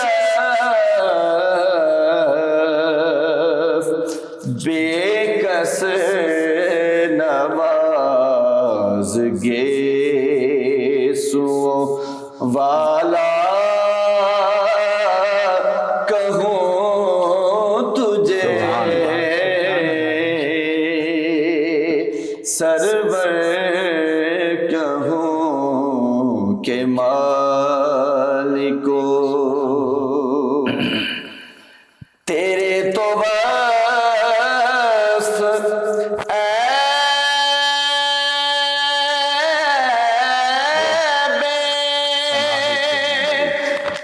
بے کس نواز گیسو والا کہوں تجھے سرور کہوں کہ مالکو تیرے تو بس عیب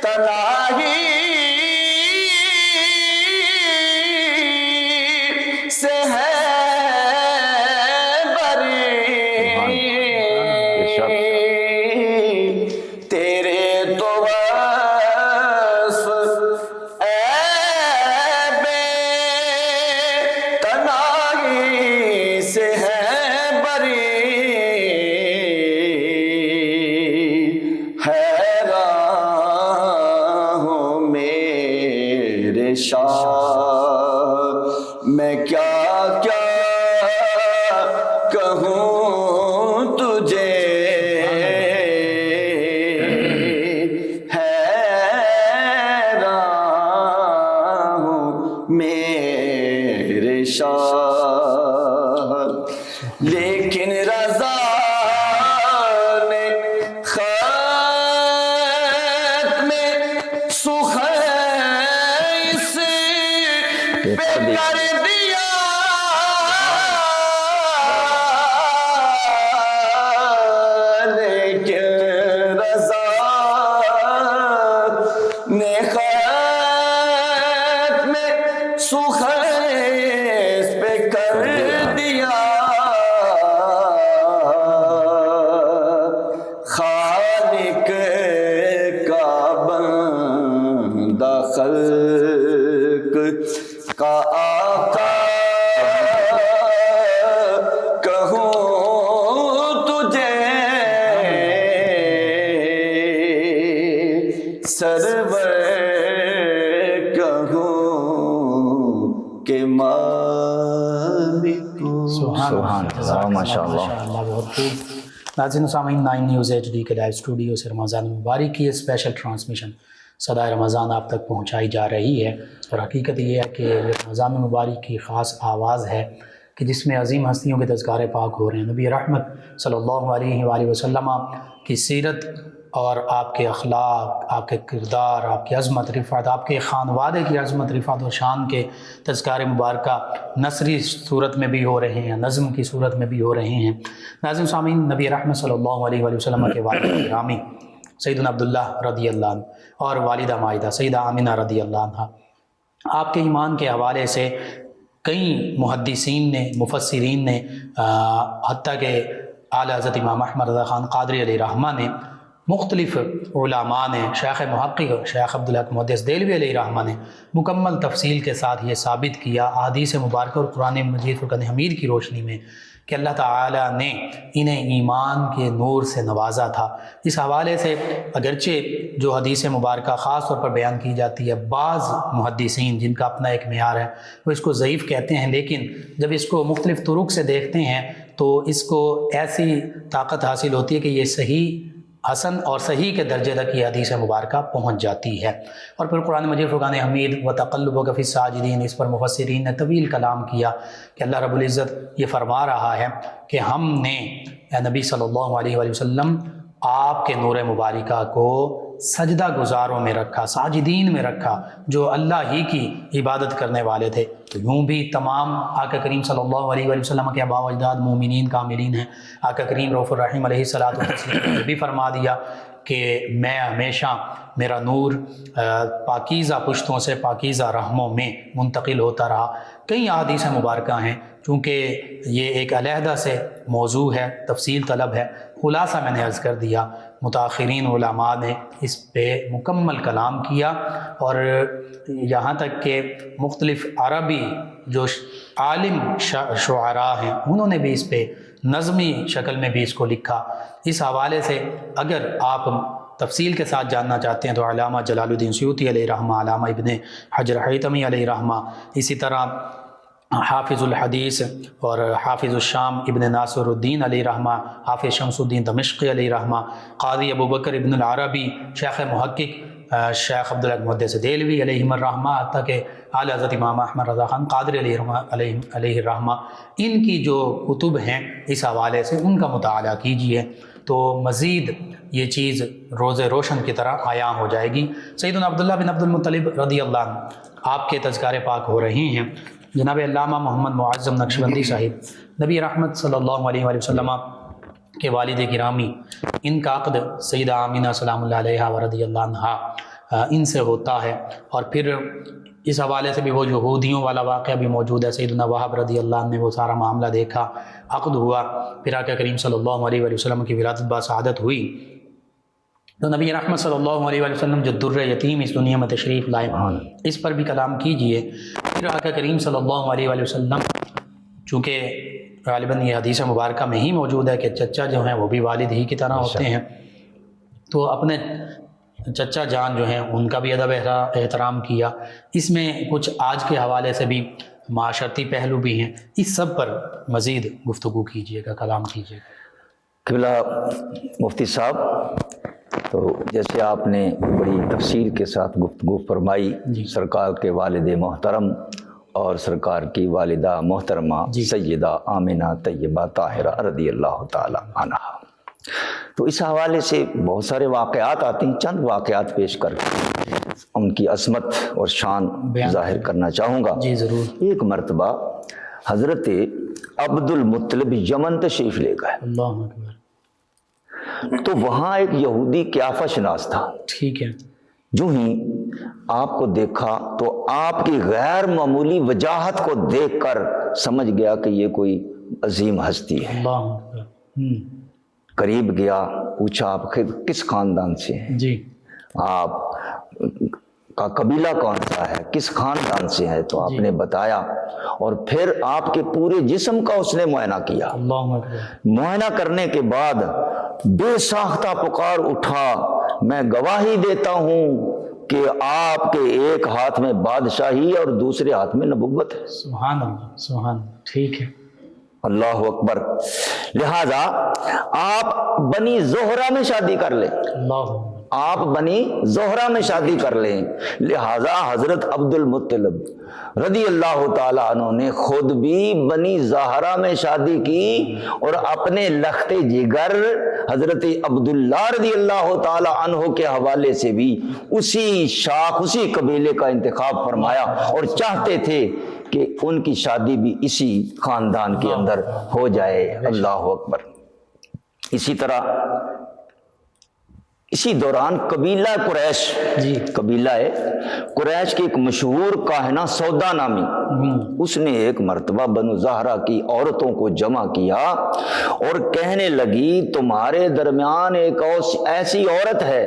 تنہائی سے ہے تیرے تو بس عیب تنہائی سے ہے بری حیران ہوں میرے شاہ میں کیا کیا کہوں تجھے حیران ہوں میرے شاہ لیکن رضا نے خط میں سخیس پہ کر دیا لیکن رضا نے خط میں سخیس پہ کر دیا خالق کا بندہ خلق کا آقا کہوں تجھے سرور کہوں کہ مالکو سبحان اللہ ماشاءاللہ بہت خوب. ناظرین و سامعین، 9 نیوز ایچ ڈی کے لائیو اسٹوڈیو سے رمضان مبارک کی اسپیشل ٹرانسمیشن صدائے رمضان آپ تک پہنچائی جا رہی ہے، اور حقیقت یہ ہے کہ رمضان مبارک کی خاص آواز ہے کہ جس میں عظیم ہستیوں کے تذکار پاک ہو رہے ہیں. نبی رحمت صلی اللہ علیہ وآلہ وسلم کی سیرت اور آپ کے اخلاق، آپ کے کردار، آپ کی عظمت رفعت، آپ کے خانوادے کی عظمت رفعت و شان کے تذکار مبارکہ نثری صورت میں بھی ہو رہے ہیں، نظم کی صورت میں بھی ہو رہے ہیں. ناظرین سامعین، نبی رحمت صلی اللہ علیہ وآلہ وسلم کے والد گرامی سیدنا عبداللہ رضی اللہ عنہ اور والدہ مائدہ سیدہ آمنہ رضی اللہ عنہ، آپ کے ایمان کے حوالے سے کئی محدثین نے، مفسرین نے، حتیٰ کہ اعلیٰ حضرت امام احمد رضا خان قادری علیہ رحمہ نے، مختلف علماء نے، شیخ محقق شیخ عبدالحق محدث دہلوی علیہ رحمہ نے مکمل تفصیل کے ساتھ یہ ثابت کیا احادیث مبارکہ اور قرآن مجید فرقان حمید کی روشنی میں کہ اللہ تعالیٰ نے انہیں ایمان کے نور سے نوازا تھا. اس حوالے سے اگرچہ جو حدیث مبارکہ خاص طور پر بیان کی جاتی ہے، بعض محدثین جن کا اپنا ایک معیار ہے وہ اس کو ضعیف کہتے ہیں، لیکن جب اس کو مختلف طرق سے دیکھتے ہیں تو اس کو ایسی طاقت حاصل ہوتی ہے کہ یہ صحیح، حسن اور صحیح کے درجے تک یہ حدیث مبارکہ پہنچ جاتی ہے۔ اور پھر قرآن مجید فرقان حمید و تقلبک فی الساجدین، اس پر مفسرین نے طویل کلام کیا کہ اللہ رب العزت یہ فرما رہا ہے کہ ہم نے اے نبی صلی اللہ علیہ وآلہ وسلم آپ کے نور مبارکہ کو سجدہ گزاروں میں رکھا، ساجدین میں رکھا، جو اللہ ہی کی عبادت کرنے والے تھے۔ تو یوں بھی تمام آقا کریم صلی اللہ علیہ وآلہ وسلم کے آباء و اجداد مومنین کاملین ہیں۔ آقا کریم رؤوف الرحیم علیہ الصلوۃ والتسلیم نے بھی فرما دیا کہ میں ہمیشہ، میرا نور پاکیزہ پشتوں سے پاکیزہ رحموں میں منتقل ہوتا رہا۔ کئی احادیث مبارکہ ہیں، چونکہ یہ ایک علیحدہ سے موضوع ہے، تفصیل طلب ہے، خلاصہ میں نے عرض کر دیا۔ متاخرین علماء نے اس پہ مکمل کلام کیا، اور یہاں تک کہ مختلف عربی جو عالم شعراء ہیں انہوں نے بھی اس پہ نظمی شکل میں بھی اس کو لکھا۔ اس حوالے سے اگر آپ تفصیل کے ساتھ جاننا چاہتے ہیں تو علامہ جلال الدین سیوطی علیہ رحمہ، علامہ ابن حجر حیثمی علیہ رحمہ، اسی طرح حافظ الحدیث اور حافظ الشام ابن ناصر الدین علیہ رحمہ، حافظ شمس الدین دمشقی علیہ رحمہ، قاضی ابو بکر ابن العربی، شیخ محقق شیخ عبداللہ محدث دہلوی علیہ الرحمہ، حتیٰ کہ اعلیٰ حضرت امام احمد رضا خان قادری علیہ الرحمہ، ان کی جو کتب ہیں اس حوالے سے ان کا مطالعہ کیجیے تو مزید یہ چیز روز روشن کی طرح عیاں ہو جائے گی۔ سیدنا عبداللہ بن عبد المطلب رضی اللہ عنہ آپ کے تذکار پاک ہو رہے ہیں۔ جناب علامہ محمد معظم نقشبندی صاحب نبی رحمت صلی اللہ علیہ وآلہ وسلم کے والد گرامی، ان کا عقد سیدہ آمینہ سلام اللہ علیہا و رضی اللہ عنہا ان سے ہوتا ہے، اور پھر اس حوالے سے بھی وہ یہودیوں والا واقعہ بھی موجود ہے۔ سیدنا وہب رضی اللہ عنہ نے وہ سارا معاملہ دیکھا، عقد ہوا، پھر آقا کریم صلی اللہ علیہ وآلہ وسلم کی ولادت بسعادت ہوئی، تو نبی رحمت صلی اللہ علیہ وآلہ وسلم جو در یتیم اس دنیا میں تشریف لائے، اس پر بھی کلام کیجئے۔ پھر آقا کریم صلی اللہ علیہ وآلہ وسلم، چونکہ غالباً یہ حدیث مبارکہ میں ہی موجود ہے کہ چچا جو ہیں وہ بھی والد ہی کی طرح ہوتے ہیں، تو اپنے چچا جان جو ہیں ان کا بھی ادب احترام کیا۔ اس میں کچھ آج کے حوالے سے بھی معاشرتی پہلو بھی ہیں، اس سب پر مزید گفتگو کیجئے گا، کلام کیجئے گا۔ قبلہ مفتی صاحب، تو جیسے آپ نے بڑی تفصیل کے ساتھ گفتگو فرمائی سرکار کے والد محترم اور سرکار کی والدہ محترمہ سیدہ آمنہ طیبہ طاہرہ رضی اللہ تعالی عنہا، تو اس حوالے سے بہت سارے واقعات آتے ہیں، چند واقعات پیش کر کے ان کی عظمت اور شان ظاہر کرنا چاہوں گا۔ جی ضرور۔ ایک مرتبہ حضرت عبد المطلب یمن تشریف لے گئے، اللہ اکبر۔ تو وہاں ایک یہودی قیافہ شناس تھا، ٹھیک ہے، جو ہی آپ کو دیکھا تو آپ کی غیر معمولی وجاہت کو دیکھ کر سمجھ گیا کہ یہ کوئی عظیم ہستی ہے۔ اللہ اکبر۔ قریب گیا، پوچھا آپ کس خاندان سے ہیں؟ جی۔ آپ کا قبیلہ کون سا ہے، کس خاندان سے ہے؟ تو آپ نے بتایا، اور پھر آپ کے پورے جسم کا اس نے معائنہ کیا۔ اللہ اکبر۔ معائنہ کرنے کے بعد بے ساختہ پکار اٹھا، میں گواہی دیتا ہوں کہ آپ کے ایک ہاتھ میں بادشاہی اور دوسرے ہاتھ میں نبوت ہے۔ سبحان اللہ، سبحان اللہ، ٹھیک ہے۔ اللہ اکبر۔ لہذا آپ بنی زہرہ میں شادی کر لیں، اللہ اکبر۔ آپ بنی زہرہ میں شادی کر لیں۔ لہذا حضرت عبد المطلب رضی اللہ تعالیٰ عنہ نے خود بھی بنی زہرہ میں شادی کی، اور اپنے لخت جگر حضرت عبداللہ رضی اللہ تعالیٰ عنہ کے حوالے سے بھی اسی شاخ، اسی قبیلے کا انتخاب فرمایا، اور چاہتے تھے کہ ان کی شادی بھی اسی خاندان کے اندر ہو جائے۔ اللہ اکبر۔ اسی طرح اسی دوران قبیلہ قریش، قبیلہ قریش کی ایک مشہور کاہنہ سودا نامی، اس نے ایک مرتبہ بنو زہرہ کی عورتوں کو جمع کیا اور کہنے لگی تمہارے درمیان ایک ایسی عورت ہے،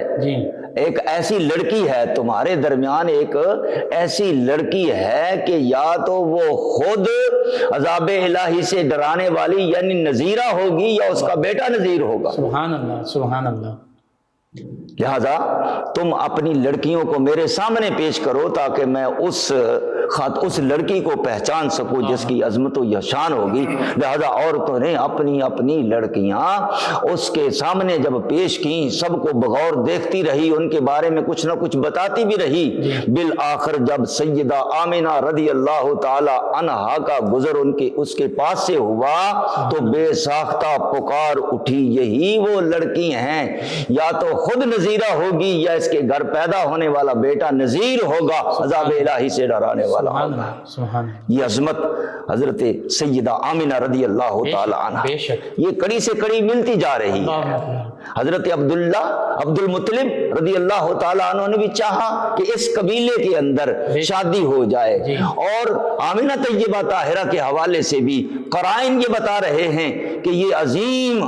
ایک ایسی لڑکی ہے، تمہارے درمیان ایک ایسی لڑکی ہے کہ یا تو وہ خود عذاب الہی سے ڈرانے والی یعنی نذیرہ ہوگی، یا اس کا بیٹا نذیر ہوگا۔ سبحان اللہ، سبحان اللہ۔ لہذا تم اپنی لڑکیوں کو میرے سامنے پیش کرو تاکہ میں اس لڑکی کو پہچان سکوں جس کی عظمت و یہ شان ہوگی۔ لہذا عورتوں نے اپنی اپنی لڑکیاں اس کے سامنے جب پیش کی، سب کو بغور دیکھتی رہی، ان کے بارے میں کچھ نہ کچھ بتاتی بھی رہی۔ بالآخر جب سیدہ آمنہ رضی اللہ تعالی عنہا کا گزر اس کے پاس سے ہوا تو بے ساختہ پکار اٹھی، یہی وہ لڑکی ہیں، یا تو خود نذیرہ ہوگی یا اس کے گھر پیدا ہونے والا بیٹا نذیر ہوگا، عذاب الہی سے ڈرانے والا ہوگا۔ یہ عظمت حضرت سیدہ آمنہ رضی اللہ تعالی عنہ، یہ کڑی سے کڑی ملتی جا رہی ہے۔ حضرت عبد المطلب رضی اللہ تعالی عنہ نے بھی چاہا کہ اس قبیلے کے اندر شادی ہو جائے، اور آمنہ طیبہ طاہرہ کے حوالے سے بھی قرائن یہ بتا رہے ہیں کہ یہ عظیم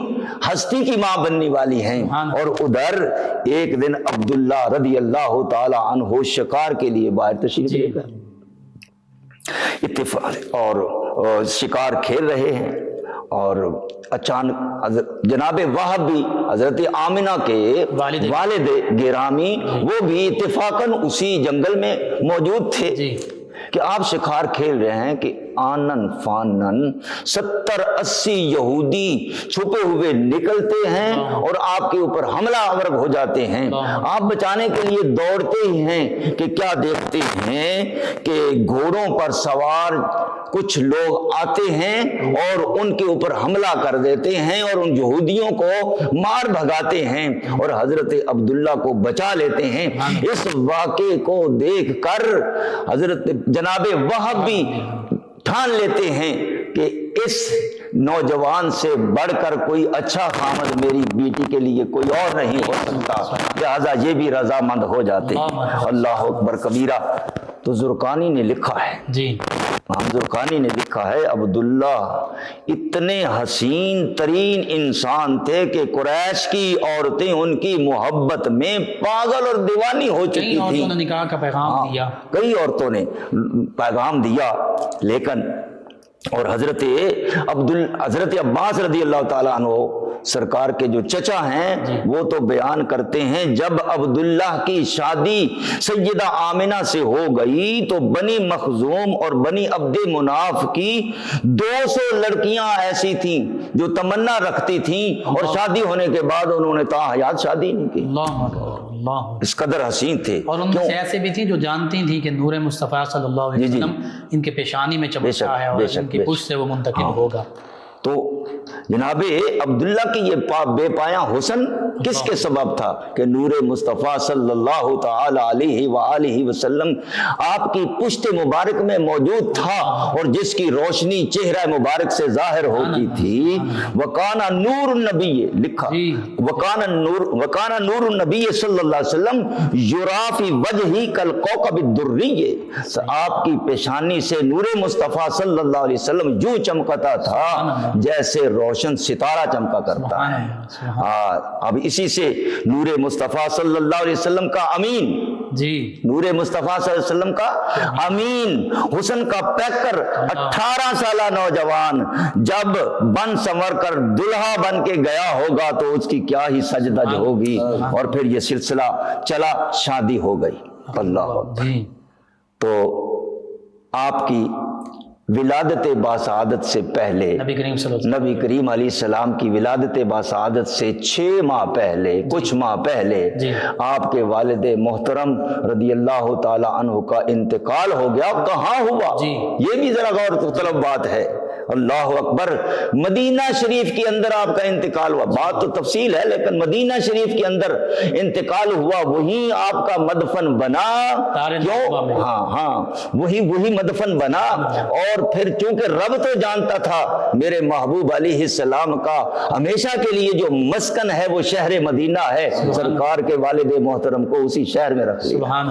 ہستی کی ماں بننے والی ہیں۔ اور ادھر ایک دن عبداللہ رضی اللہ تعالی عنہ شکار کے لیے باہر تشریف لے کر اتفاق اور شکار کھیل رہے ہیں، اور اچانک جناب وہب بھی حضرت آمنہ کے والد گرامی وہ بھی اتفاقاً اسی جنگل میں موجود تھے کہ آپ شکار کھیل رہے ہیں کہ آنن فانن 70-80 یہودی چھپے ہوئے نکلتے ہیں اور آپ کے اوپر حملہ آور ہو جاتے ہیں۔ آپ بچانے کے لیے دوڑتے ہی ہیں کہ کیا دیکھتے ہیں کہ گھوڑوں پر سوار کچھ لوگ آتے ہیں اور ان کے اوپر حملہ کر دیتے ہیں اور ان یہودیوں کو مار بھگاتے ہیں اور حضرت عبداللہ کو بچا لیتے ہیں۔ اس واقعے کو دیکھ کر حضرت جناب وہب بھی ٹھان لیتے ہیں کہ اس نوجوان سے بڑھ کر کوئی اچھا خامد میری بیٹی کے لیے کوئی اور نہیں ہو سکتا، لہذا یہ بھی رضامند ہو جاتے ہیں۔ اللہ اکبر کبیرہ۔ تو زرقانی نے لکھا ہے، زرقانی نے لکھا ہے عبداللہ اتنے حسین ترین انسان تھے کہ قریش کی عورتیں ان کی محبت میں پاگل اور دیوانی ہو چکی تھیں۔ نکاح کا پیغام دیا، کئی عورتوں نے پیغام دیا، لیکن اور حضرت عباس رضی اللہ تعالیٰ عنہ سرکار کے جو چچا ہیں وہ تو بیان کرتے ہیں جب عبداللہ کی شادی سیدہ آمنہ سے ہو گئی تو بنی مخزوم اور بنی عبد مناف کی 200 لڑکیاں ایسی تھیں جو تمنا رکھتی تھیں اور شادی ہونے کے بعد انہوں نے تاحیات شادی نہیں کی۔ اس قدر حسین تھے، اور ان میں سے ایسے بھی تھی جو جانتی تھی کہ نور مصطفیٰ صلی اللہ علیہ وسلم ان کے پیشانی میں چمکتا ہے اور ان کی پشت سے وہ منتقل ہوگا۔ تو جناب عبداللہ کی یہ بے پایاں حسن کس کے سبب تھا کہ نور مصطفیٰ صلی اللہ تعالی علیہ وآلہ وسلم آپ کی پشت مبارک میں موجود تھا اور جس کی روشنی چہرہ مبارک سے ظاہر ہوتی تھی۔ وکانا نور النبی، لکھا وکانا نور النبی صلی اللہ علیہ وسلم یرا فی وجہی کالکوکب الدری، آپ کی پیشانی سے نور مصطفیٰ صلی اللہ علیہ وسلم یوں چمکتا تھا جیسے روشن ستارہ چمکا کرتا ہے۔ اب اسی سے نور مصطفیٰ صلی اللہ علیہ وسلم کا امین، نور مصطفیٰ صلی اللہ علیہ وسلم کا امین حسن کا پیکر 18 سالہ نوجوان جب بن سنور کر دلہا بن کے گیا ہوگا تو اس کی کیا ہی سجدج ہوگی، اور پھر یہ سلسلہ چلا، شادی ہو گئی۔ اللہ تو آپ کی ولادت باسعادت سے پہلے، نبی کریم علیہ السلام کی ولادت باسعادت سے 6 ماہ پہلے، کچھ ماہ پہلے آپ کے والد محترم رضی اللہ تعالی عنہ کا انتقال ہو گیا۔ کہاں ہوا یہ بھی ذرا غور طلب بات ہے۔ اللہ اکبر، مدینہ شریف کے اندر آپ کا انتقال ہوا، بات تو تفصیل ہے لیکن مدینہ شریف کے اندر انتقال ہوا، وہیں آپ کا مدفن بنا۔ کیوں؟ وہی مدفن بنا، اور پھر چونکہ رب تو جانتا تھا میرے محبوب علیہ السلام کا ہمیشہ کے لیے جو مسکن ہے وہ شہر مدینہ ہے، سرکار کے والد محترم کو اسی شہر میں رکھ لیا۔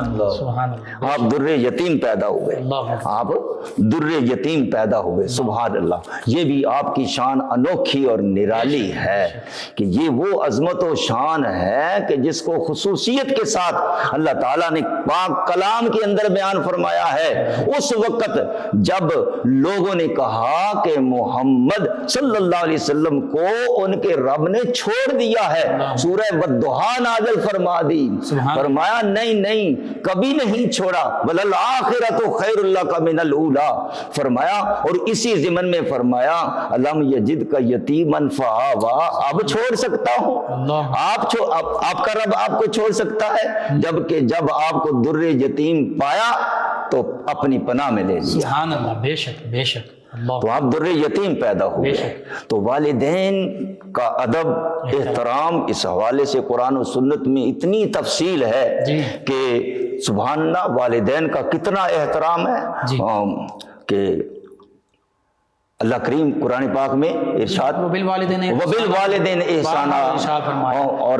آپ در یتیم پیدا ہوئے، آپ در یتیم پیدا ہوئے، سبحان اللہ۔ اللہ، یہ بھی آپ کی شان انوکھی اور نرالی ہے کہ یہ وہ عظمت و شان ہے کہ جس کو خصوصیت کے ساتھ اللہ تعالیٰ نے پاک کلام کے اندر بیان فرمایا ہے۔ اس وقت جب لوگوں نے کہا کہ محمد صلی اللہ علیہ وسلم کو ان کے رب نے چھوڑ دیا ہے، سورہ والضحیٰ نازل فرما دی، فرمایا نہیں کبھی نہیں چھوڑا، وَلَلْآخِرَةُ خَيْرٌ لَكَ مِنَ الْأُولَىٰ فرمایا، اور اسی ضمن میں فرمایا أَلَمْ يَجِدْكَ يَتِيمًا فَآوَىٰ، اب چھوڑ سکتا ہوں، آپ کا رب آپ کو چھوڑ سکتا ہے، جبکہ جب آپ کو در یتیم پایا تو اپنی پناہ میں لے لیا۔ سبحان اللہ، بے شک بے شک، تو آپ در یتیم پیدا ہوئے۔ تو والدین کا ادب احترام اس حوالے سے قرآن و سنت میں اتنی تفصیل ہے کہ سبحان اللہ، والدین کا کتنا احترام ہے کہ اللہ کریم قرآن پاک میں ارشاد وبالوالدین احسانا اور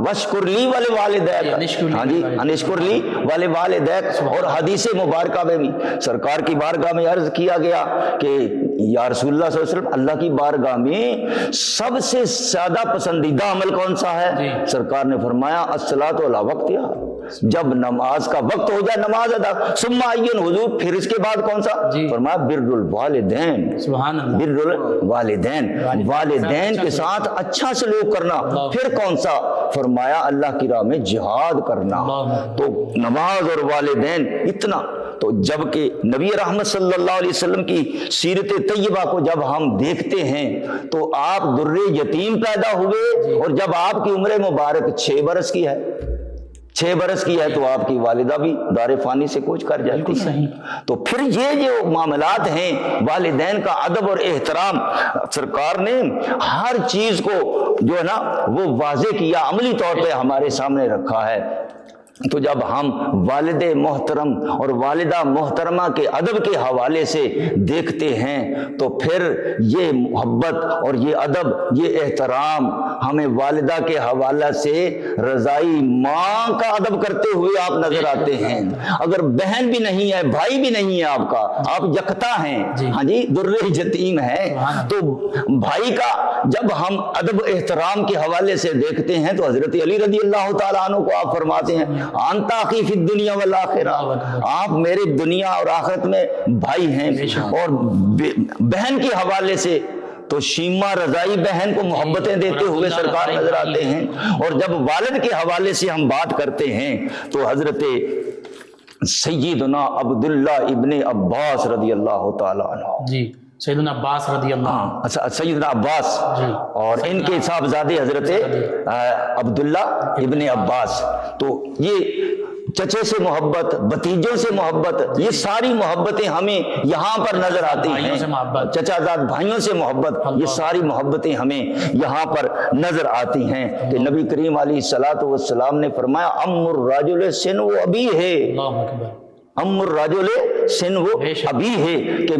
وشکر لی ولوالدیک، ہاں جی انشکر لی ولوالدیک، اور حدیث مبارکہ میں بھی سرکار کی بارگاہ میں عرض کیا گیا کہ یا رسول اللہ صلی اللہ علیہ وسلم، اللہ کی بارگاہ میں سب سے زیادہ پسندیدہ عمل کون سا ہے؟ سرکار نے فرمایا الصلاۃ علی وقتہا، جب نماز کا وقت ہو جائے نماز ادا، ثم عین حضور، پھر اس کے بعد کون سا؟ فرمایا بر الوالدین، بر الوالدین، والدین کے ساتھ اچھا سلوک کرنا، پھر کون سا؟ فرمایا اللہ کی راہ میں جہاد کرنا۔ تو نماز اور والدین اتنا، تو جب کہ نبی رحمت صلی اللہ علیہ وسلم کی سیرت طیبہ کو جب ہم دیکھتے ہیں تو آپ در یتیم پیدا ہوئے، اور جب آپ کی عمر مبارک 6 برس کی ہے، 6 برس کی ہے تو آپ کی والدہ بھی دار فانی سے کوچ کر جاتی ہے۔ تو پھر یہ جو معاملات ہیں والدین کا ادب اور احترام، سرکار نے ہر چیز کو جو ہے نا وہ واضح کیا، عملی طور پہ ہمارے سامنے رکھا ہے۔ تو جب ہم والد محترم اور والدہ محترمہ کے ادب کے حوالے سے دیکھتے ہیں تو پھر یہ محبت اور یہ ادب، یہ احترام ہمیں والدہ کے حوالے سے رضائی ماں کا ادب کرتے ہوئے آپ نظر آتے ہیں۔ اگر بہن بھی نہیں ہے، بھائی بھی نہیں ہے آپ کا، آپ یکتا ہیں، ہاں جی در یتیم ہیں، تو بھائی کا جب ہم ادب احترام کے حوالے سے دیکھتے ہیں تو حضرت علی رضی اللہ تعالیٰ عنہ کو آپ فرماتے ہیں انت اخی فی الدنیا والآخرہ، آپ میرے دنیا اور آخرت میں بھائی ہیں۔ اور بہن کے حوالے سے تو شیمہ رضائی بہن کو محبتیں دیتے ہوئے سرکار نظر آتے ہیں، اور جب والد کے حوالے سے ہم بات کرتے ہیں تو حضرت سیدنا عبداللہ ابن عباس رضی اللہ تعالیٰ عنہ، جی سیدنا عباس رضی اللہ، سیدنا عباس اور ان کے صاحبزادے حضرت عبداللہ ابن عباس، تو یہ چچے سے محبت، بھتیجوں سے محبت، یہ ساری محبتیں ہمیں یہاں پر نظر آتی ہیں، چچا زاد بھائیوں سے محبت، یہ ساری محبتیں ہمیں یہاں پر نظر آتی ہیں کہ نبی کریم علیہ الصلوۃ والسلام نے فرمایا ام الرجل سن و ابی ہے، ام الرجل سن و ابی ہے، کہ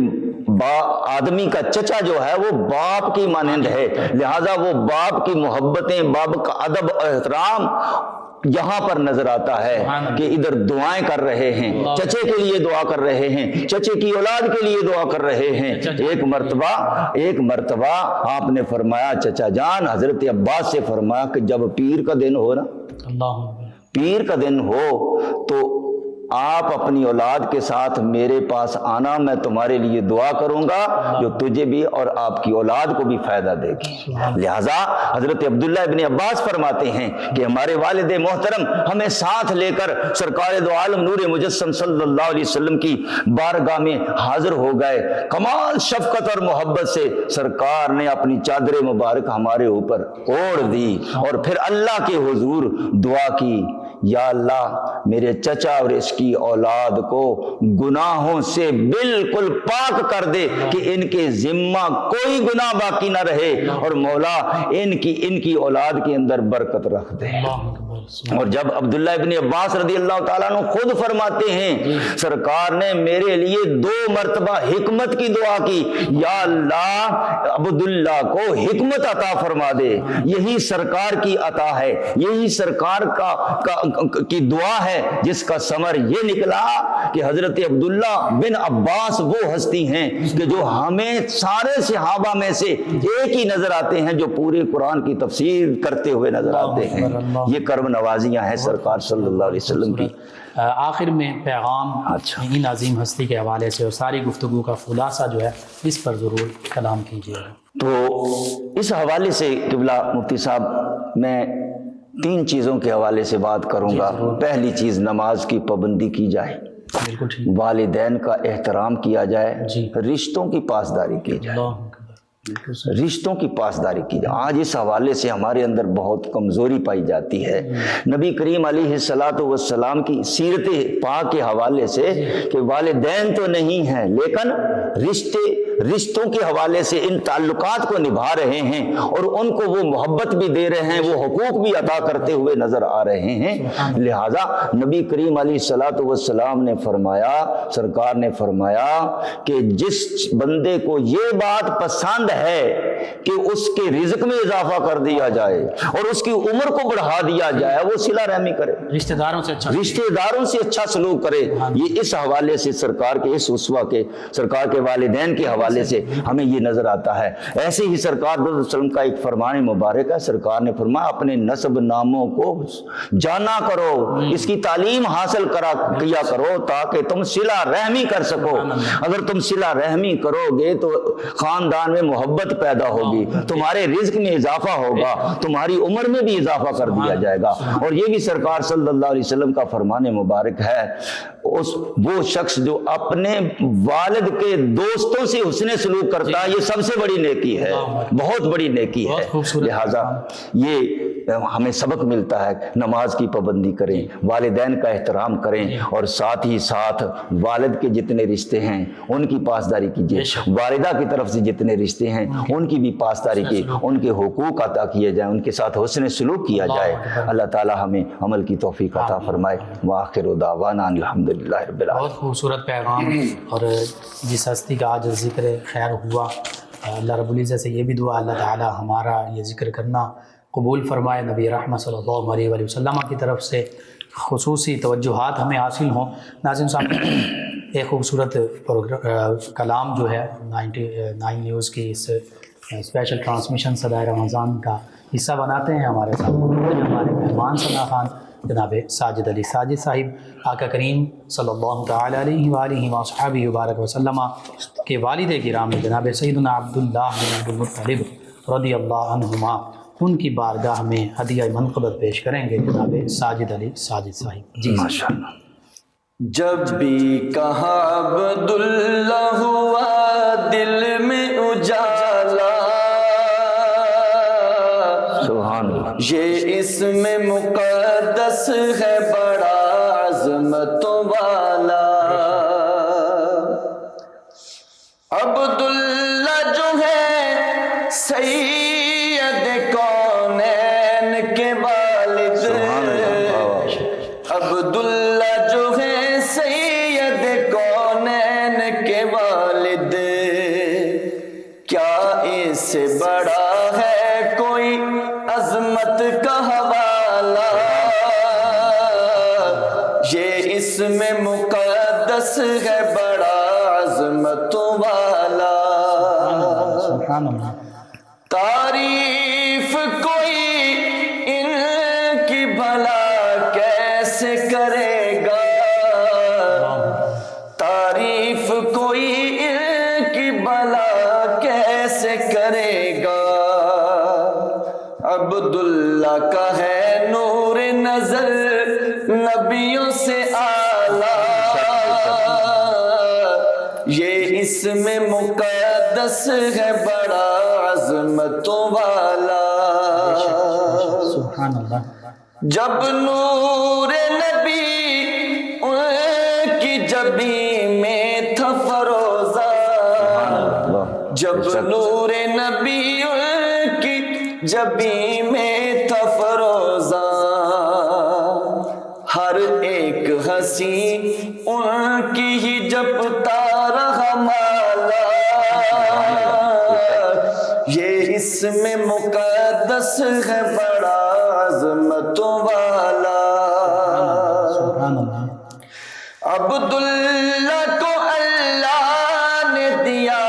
آدمی کا چچا جو ہے وہ باپ کی مانند ہے، لہذا وہ باپ کی محبتیں، باپ کا ادب و احترام یہاں پر نظر آتا ہے کہ ادھر دعائیں کر رہے ہیں، چچے کے لیے دعا کر رہے ہیں، چچے کی اولاد کے لیے دعا کر رہے ہیں۔ ایک مرتبہ آپ نے فرمایا چچا جان، حضرت عباس سے فرمایا کہ جب پیر کا دن ہو نا، پیر کا دن ہو تو آپ اپنی اولاد کے ساتھ میرے پاس آنا، میں تمہارے لیے دعا کروں گا جو تجھے بھی اور آپ کی اولاد کو بھی فائدہ دے گی۔ لہذا حضرت عبداللہ ابن عباس فرماتے ہیں کہ ہمارے والد محترم ہمیں ساتھ لے کر سرکار دو عالم نور مجسم صلی اللہ علیہ وسلم کی بارگاہ میں حاضر ہو گئے، کمال شفقت اور محبت سے سرکار نے اپنی چادر مبارک ہمارے اوپر اوڑھ دی اور پھر اللہ کے حضور دعا کی، یا اللہ میرے چچا اور اس کی اولاد کو گناہوں سے بالکل پاک کر دے کہ ان کے ذمہ کوئی گناہ باقی نہ رہے، اور مولا ان کی اولاد کے اندر برکت رکھ دے۔ اور جب عبداللہ ابن عباس رضی اللہ تعالیٰ عنہ خود فرماتے ہیں سرکار نے میرے لیے 2 مرتبہ حکمت کی دعا کی، یا اللہ عبداللہ کو حکمت عطا فرما دے، یہی سرکار کی عطا ہے، یہی سرکار کی دعا ہے جس کا ثمر یہ نکلا کہ حضرت عبداللہ بن عباس وہ ہستی ہیں کہ جو ہمیں سارے صحابہ میں سے ایک ہی نظر آتے ہیں جو پورے قرآن کی تفسیر کرتے ہوئے نظر آتے ہیں۔ یہ کرم نوازیاں ہیں سرکار صلی اللہ علیہ وسلم کی۔ آخر میں پیغام ان عظیم ہستی کے حوالے سے اور ساری گفتگو کا خلاصہ جو ہے اس پر ضرور کلام کیجیے گا۔ تو اس حوالے سے قبلہ مفتی صاحب میں 3 چیزوں کے حوالے سے بات کروں گا۔ پہلی چیز نماز کی پابندی کی جائے، بالکل ٹھیک، والدین کا احترام کیا جائے، رشتوں کی پاسداری کی جائے، رشتوں کی پاسداری کی جائے۔ آج اس حوالے سے ہمارے اندر بہت کمزوری پائی جاتی ہے۔ نبی کریم علیہ الصلاۃ والسلام کی سیرت پاک کے حوالے سے کہ والدین تو نہیں ہیں لیکن رشتوں کے حوالے سے ان تعلقات کو نبھا رہے ہیں اور ان کو وہ محبت بھی دے رہے ہیں، وہ حقوق بھی عطا کرتے ہوئے نظر آ رہے ہیں۔ لہذا نبی کریم علیہ الصلاۃ والسلام نے فرمایا، سرکار نے فرمایا کہ جس بندے کو یہ بات پسند ہے کہ اس کے رزق میں اضافہ کر دیا جائے اور اس کی عمر کو بڑھا دیا جائے، وہ صلہ رحمی کرے، رشتہ داروں سے اچھا سلوک کرے۔ یہ اس حوالے سے سرکار کے اس اسوہ کے، سرکار کے والدین کے حوالے سے ہمیں یہ نظر آتا ہے۔ ایسے ہی سرکار صلی اللہ علیہ وسلم کا ایک فرمان مبارک ہے، سرکار نے فرمایا اپنے نسب ناموں کو جانا کرو، اس کی تعلیم حاصل کیا کرو تاکہ تم صلہ رحمی کر سکو۔ اگر تم صلہ رحمی کرو گے تو خاندان میں محبت پیدا ہوگی، تمہارے رزق میں اضافہ ہوگا، تمہاری عمر میں بھی اضافہ کر دیا جائے گا۔ اور یہ بھی سرکار صلی اللہ علیہ وسلم کا فرمان مبارک ہے، وہ شخص جو اپنے والد کے دوستوں سے حسن سلوک کرتا ہے، یہ سب سے بڑی نیکی ہے، بہت بڑی نیکی ہے۔ لہذا یہ ہمیں سبق ملتا ہے، نماز کی پابندی کریں، والدین کا احترام کریں اور ساتھ ہی ساتھ والد کے جتنے رشتے ہیں ان کی پاسداری کیجیے، والدہ کی طرف سے جتنے رشتے ہیں ان کی بھی پاسداری کی، ان کے حقوق عطا کیے جائیں، ان کے ساتھ حسن سلوک کیا جائے۔ اللہ تعالی ہمیں عمل کی توفیق عطا فرمائے۔ وآخر دعوانا الحمدللہ رب العالمین۔ بہت خوبصورت پیغام، اور جس ہستی کا آج ذکر خیر ہوا، اللہ رب العزت سے یہ بھی دعا اللہ تعالی ہمارا یہ ذکر کرنا قبول فرمائے، نبی رحمت صلی اللہ علیہ وآلہ وسلم کی طرف سے خصوصی توجہات ہمیں حاصل ہوں۔ ناظرین صاحب، ایک خوبصورت کلام جو ہے 99 نیوز کی اس اسپیشل ٹرانسمیشن صدائے رمضان کا حصہ بناتے ہیں ہمارے ساتھ ہمارے مہمان ثنا خان جناب ساجد علی ساجد صاحب۔ آقا کریم صلی اللہ تعالی علیہ وآلہ وصحبہ وبارک وسلم کے والد گرامی جناب سیدنا عبداللہ بن عبد المطلب رضی اللہ عنہما، ان کی بارگاہ میں ہدیہ منقبت پیش کریں گے جناب ساجد علی ساجد صاحب۔ جی ماشاءاللہ۔ جب بھی کہا عبداللہ ہوا دل میں اجالا، سبحان اللہ، یہ اسم مقدس ہے بڑا عظمتوں والا۔ عبداللہ جو ہے سید کونین کے والد، عبداللہ جو ہے سید کونین کے والد، کیا اس سے بڑا ہے کوئی عظمت کا حوالہ؟ یہ اسم مقدس ہے بڑا عظمتوں والا۔ سبحان اللہ۔ تعریف کوئی ان کی بھلا کیسے کرے گا؟ تعریف کوئی ان کی بھلا کیسے کرے گا؟ عبداللہ کا ہے نور نظر نبیوں سے اعلیٰ، یہ اسم مقدس ہے بڑا عظمتوں والا۔ سبحان اللہ۔ جب نور نبی ان کی جبی میں تھا فروزہ، جب نور نبی ان کی جبی میں تھا فروزہ، ہر ایک ہنسی ان کی ہی جپتا رہا مالا، یہ اسم مقدس ہے بڑا عظمتوں والا۔ سبحان اللہ۔ عبداللہ کو اللہ نے دیا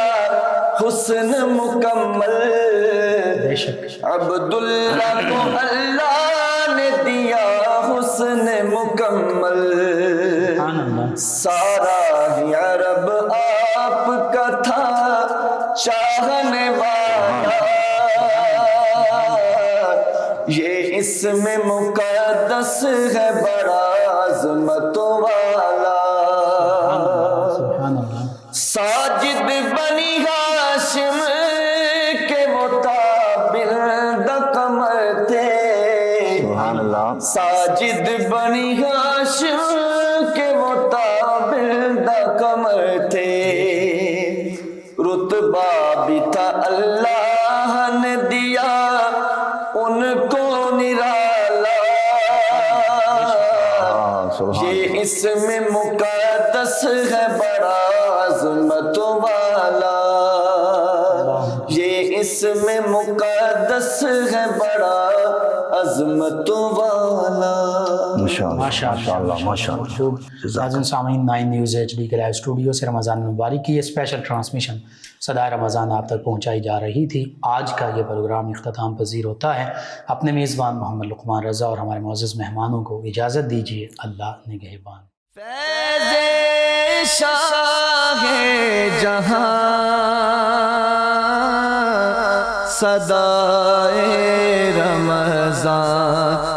حسن مکمل، بے شک۔ عبداللہ کو اللہ نے دیا حسن مکمل، سبحان اللہ۔ سارا ہی عرب آپ کا تھا چاہنے والا، یہ اسم مقدس ہے بڑا عظمتوں والا۔ سبحان اللہ۔ ساجد بنی ہاشم کے مطابق قمر تھے، سبحان اللہ۔ ساجد بنی ہاشم کے مطابق قمر تھے، رتبہ بھی تھا اللہ نے دیا ان کو نرالا، یہ اسم مقدس ہے بڑا عظمتوں والا، یہ اسم مقدس ہے بڑا عظمتوں والا۔ ماشاءاللہ ماشاءاللہ۔ ناظرین سامعین، 9 نیوز HD کے لائیو اسٹوڈیو سے رمضان مبارک کی یہ اسپیشل ٹرانسمیشن صدائے رمضان آپ تک پہنچائی جا رہی تھی۔ آج کا یہ پروگرام اختتام پذیر ہوتا ہے۔ اپنے میزبان محمد لقمان رضا اور ہمارے معزز مہمانوں کو اجازت دیجیے۔ اللہ نگہبان۔ فیض شاہ جہاں صدائے رمضان،